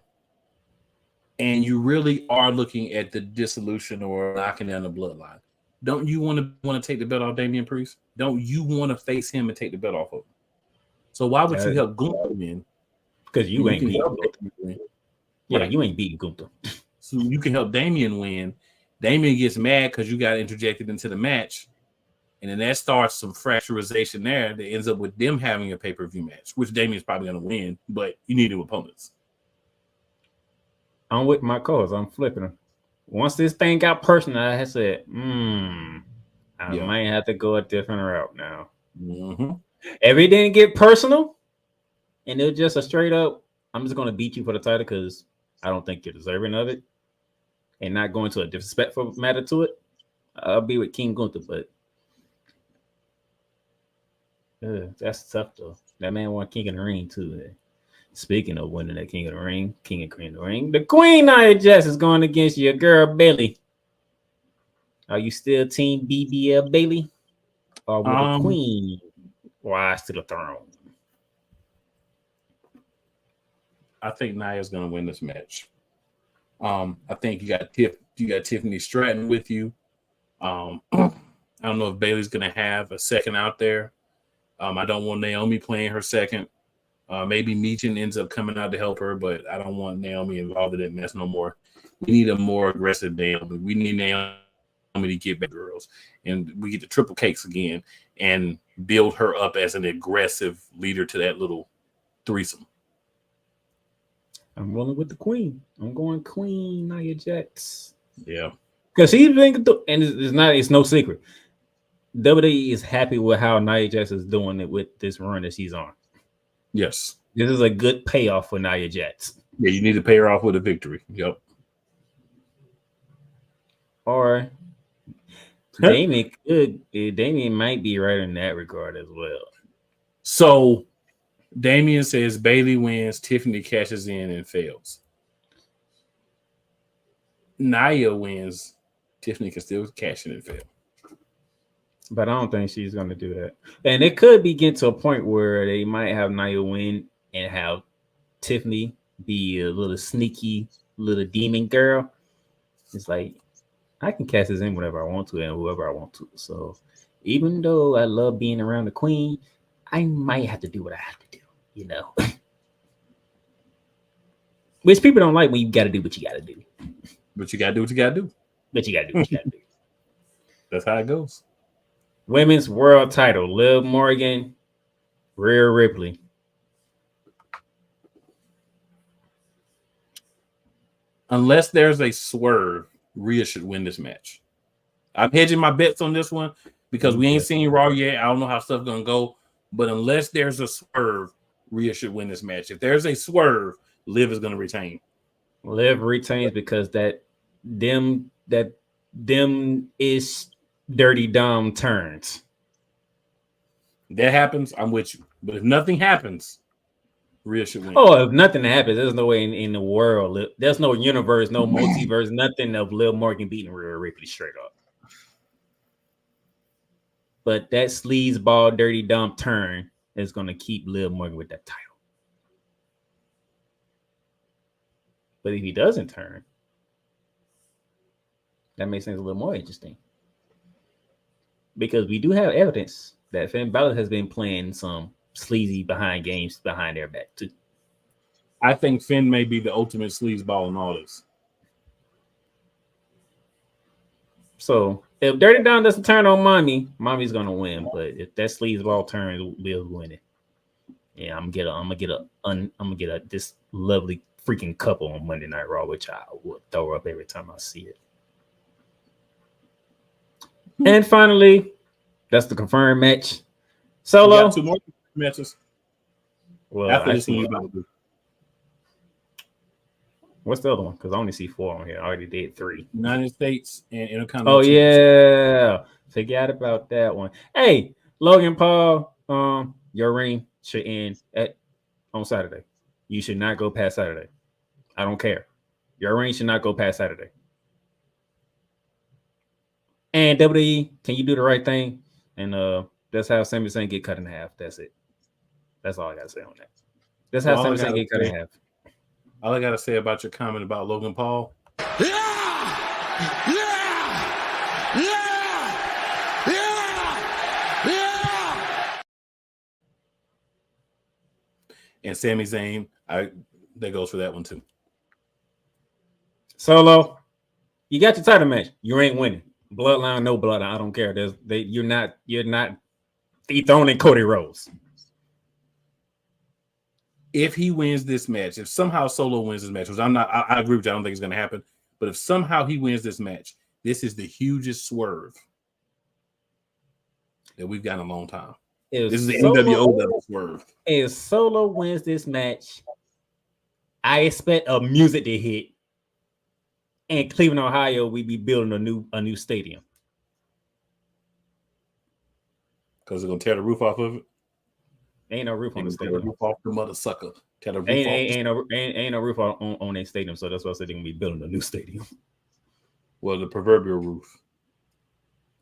and you really are looking at the dissolution or knocking down the bloodline, don't you want to take the belt off Damian Priest? Don't you want to face him and take the belt off of him? So why would you help Gunther win? Because you ain't beating Gunther. Yeah, right. You ain't beating Gunther. So you can help Damian win. Damian gets mad because you got interjected into the match. And then that starts some fracturization there that ends up with them having a pay-per-view match, which Damian's probably going to win, but you need new opponents. I'm with my cause. I'm flipping them. Once this thing got personal, I said, I might have to go a different route now. Mm-hmm. If it didn't get personal, and it was just a straight up, I'm just going to beat you for the title because I don't think you're deserving of it, and not going to a disrespectful matter to it, I'll be with King Gunther, but that's tough though. That man won King of the Ring too. Speaking of winning that King of the Ring, King and Queen of the Ring, the Queen Nia Jax is going against your girl Bayley. Are you still Team BBL Bayley, or will the Queen rise to the throne? I think Nia's going to win this match. I think you got Tiffany Stratton with you. I don't know if Bayley's going to have a second out there. I don't want Naomi playing her second. Maybe Meechin ends up coming out to help her, but I don't want Naomi involved in that mess no more. We need a more aggressive Naomi. We need Naomi to get back girls, and we get the triple cakes again and build her up as an aggressive leader to that little threesome. I'm rolling with the Queen. I'm going Queen Nia Jax. Yeah, because she's been, and it's no secret. WWE is happy with how Nia Jax is doing it with this run that she's on. Yes. This is a good payoff for Nia Jax. Yeah, you need to pay her off with a victory. Yep. Or Damien might be right in that regard as well. So Damien says Bayley wins, Tiffany cashes in and fails. Nia wins, Tiffany can still cash in and fail. But I don't think she's going to do that. And it could be getting to a point where they might have Nia win and have Tiffany be a little sneaky little demon girl. It's like, I can cast this in whenever I want to and whoever I want to. So even though I love being around the Queen, I might have to do what I have to do, you know. Which people don't like when you got to do what you got to do. But you got to do what you got to do. But you got to do what you got to do. That's how it goes. Women's world title, Liv Morgan, Rhea Ripley. Unless there's a swerve, Rhea should win this match. I'm hedging my bets on this one because we ain't seen Raw yet. I don't know how stuff's going to go. But unless there's a swerve, Rhea should win this match. If there's a swerve, Liv is going to retain. Liv retains because them is Dirty Dom turns. That happens, I'm with you. But if nothing happens, Rhea should win. Oh, if nothing happens, there's no way in the world. There's no universe, no multiverse, nothing of Liv Morgan beating Rhea Ripley straight up. But that sleazeball, Dirty Dom turn is going to keep Liv Morgan with that title. But if he doesn't turn, that makes things a little more interesting. Because we do have evidence that Finn Balor has been playing some sleazy behind games behind their back too. I think Finn may be the ultimate sleazeball in all this. So if Dirty Dom doesn't turn on Mommy's gonna win. But if that sleazeball turns, Liv's winning. Yeah, I'm gonna get this lovely freaking couple on Monday Night Raw, which I would throw up every time I see it. And finally, that's the confirmed match. Solo. We got 2 more matches. Well, after this one, what's the other one? Because I only see 4 on here. I already did 3. United States and Intercontinental. Oh yeah, forgot about that one. Hey, Logan Paul, your reign should end on Saturday. You should not go past Saturday. I don't care. Your reign should not go past Saturday. And WWE, can you do the right thing? And let's have Sami Zayn get cut in half. That's it. That's all I gotta say on that. Let's have Sami Zayn get cut in half. All I gotta say about your comment about Logan Paul. And Sami Zayn, that goes for that one too. Solo, you got your title match. You ain't winning. Bloodline, no bloodline. I don't care. You're not dethroning Cody Rhodes. If he wins this match, if somehow Solo wins this match, which I agree with you, I don't think it's going to happen. But if somehow he wins this match, this is the hugest swerve that we've got in a long time. This is the NWO level swerve. If Solo wins this match, I expect a music to hit. In Cleveland, Ohio, we be building a new stadium. Because they're gonna tear the roof off of it. Ain't no roof on the stadium. Tear the roof off the mother sucker. Tear the roof ain't no roof on a stadium, so that's why I said they're gonna be building a new stadium. Well, the proverbial roof.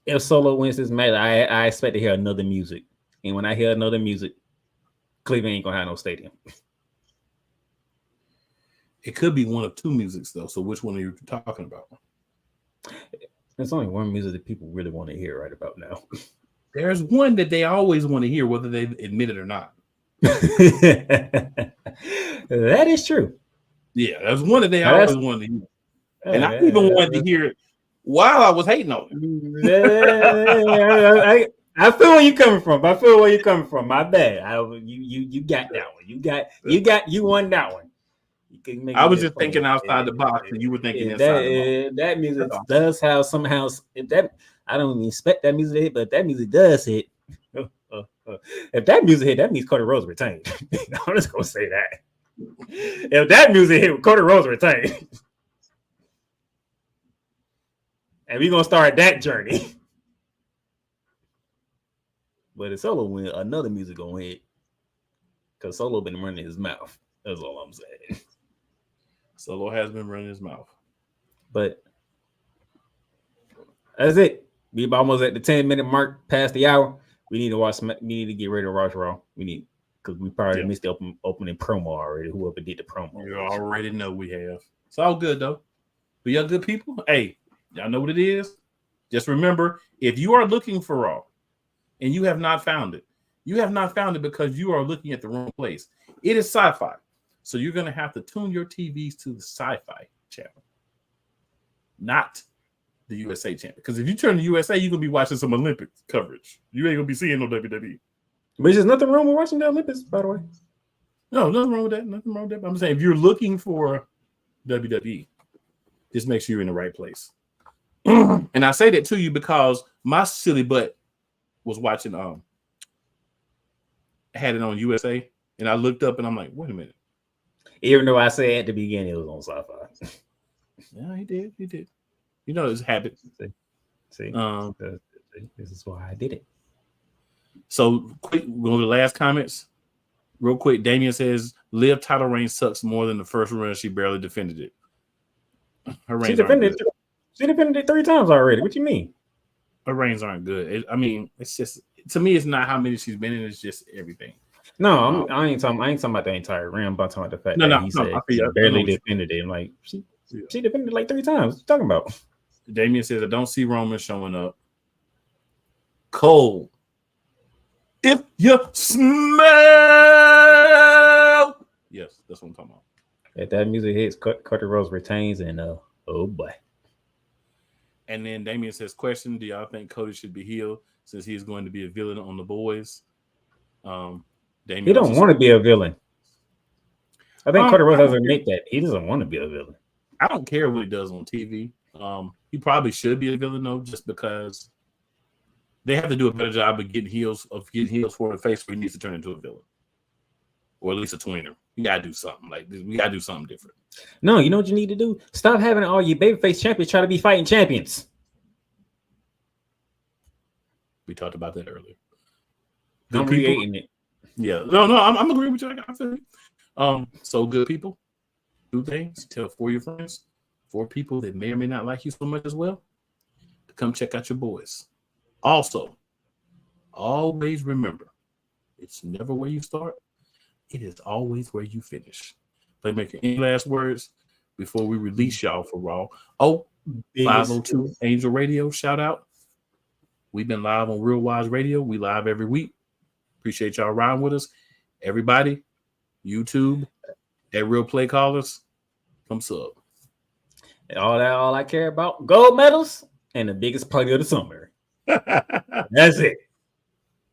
If Solo wins this match, I expect to hear another music. And when I hear another music, Cleveland ain't gonna have no stadium. It could be one of two musics though. So which one are you talking about? There's only one music that people really want to hear right about now. There's one that they always want to hear, whether they admit it or not. That is true. Yeah, there's one that they always wanted to hear. And I even wanted to hear it while I was hating on it. I feel where you're coming from. My bad. You got that one. You won that one. I was just thinking outside the box, and you were thinking inside the box. That music does have somehow that I don't even expect that music to hit, but that music does hit. If that music hit, that means Cody Rhodes retained. I'm just gonna say that. If that music hit, Cody Rhodes retained. And we're gonna start that journey. But if Solo win, another music gonna hit. Because Solo been running his mouth. That's all I'm saying. Solo has been running his mouth. But that's it. We're almost at the 10-minute mark, past the hour. We need to watch. We need to get ready to watch Raw. We need, because we probably missed the opening promo already. Whoever did the promo, you already know we have. It's all good though. But y'all good people. Hey, y'all know what it is. Just remember, if you are looking for Raw and you have not found it, you have not found it because you are looking at the wrong place. It is sci-fi, so you're going to have to tune your TVs to the Sci-Fi channel, not the USA channel. Because if you turn to USA, you're gonna be watching some Olympics coverage. You ain't gonna be seeing no WWE. But there's nothing wrong with watching the Olympics, by the way. No, nothing wrong with that. Nothing wrong with that. But I'm saying if you're looking for WWE, just make sure you're in the right place. And I say that to you because my silly butt was watching had it on USA, and I looked up and I'm like, wait a minute. Even though I said at the beginning it was on Sci-Fi. Yeah, he did. You know, it's habit. See, this is why I did it. So, quick, we'll go to the last comments. Real quick, Damien says, Liv title reign sucks more than the first run. She barely defended it. Her reigns she defended it 3 times already. What you mean? Her reigns aren't good. It's just, to me, it's not how many she's been in. It's just everything. No, I ain't talking about the entire ring. I'm talking about the fact that he said she barely defended it. I'm like, she defended it like 3 times. What you talking about? Damien says, I don't see Roman showing up. Cole, if you smell. Yes, that's what I'm talking about. If that music hits, Cody Rhodes retains, and oh boy. And then Damien says, question, do y'all think Cody should be healed since he's going to be a villain on The Boys? Damien, he don't want to be a villain. I think Cody Rhodes doesn't admit that. He doesn't want to be a villain. I don't care what he does on TV. He probably should be a villain though, just because they have to do a better job of getting heels for the face where he needs to turn into a villain. Or at least a tweener. You gotta do something. Like we gotta do something different. No, you know what you need to do? Stop having all your babyface champions try to be fighting champions. We talked about that earlier. I'm creating it. Yeah, no, I'm agreeing with you. I feel you. So good people, do things. Tell 4 of your friends, 4 people that may or may not like you so much as well, to come check out your boys. Also, always remember, it's never where you start. It is always where you finish. Playmaker, any last words before we release y'all for Raw? Oh, Biggest. 502 Angel Radio, shout out. We've been live on Real Wise Radio. We live every week. Appreciate y'all riding with us. Everybody, YouTube, at Real Play Callers, come sub. All I care about, gold medals and the biggest party of the summer. That's it.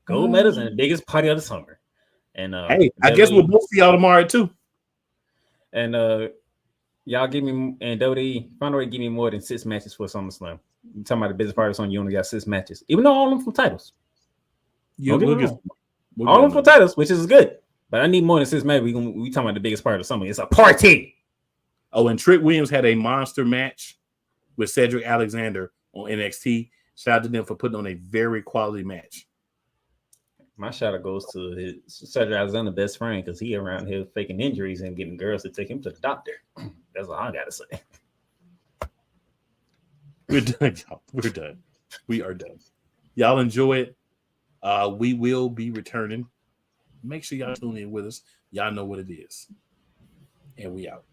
Gold medals and the biggest party of the summer. And hey, I guess we'll both see y'all tomorrow too. And y'all give me and WWE find a way to give me more than 6 matches for SummerSlam. You talking about the biggest party of the summer, you only got 6 matches, even though all of them from titles. We'll all of them for titles, which is good. But I need more than 6 matches. We talking about the biggest part of the summer. It's a party. Oh, and Trick Williams had a monster match with Cedric Alexander on NXT. Shout out to them for putting on a very quality match. My shout out goes to his Cedric Alexander best friend because he around here faking injuries and getting girls to take him to the doctor. That's all I gotta say. We're done, y'all. We're done. We are done. Y'all enjoy it. We will be returning. Make sure y'all tune in with us. Y'all know what it is. And we out.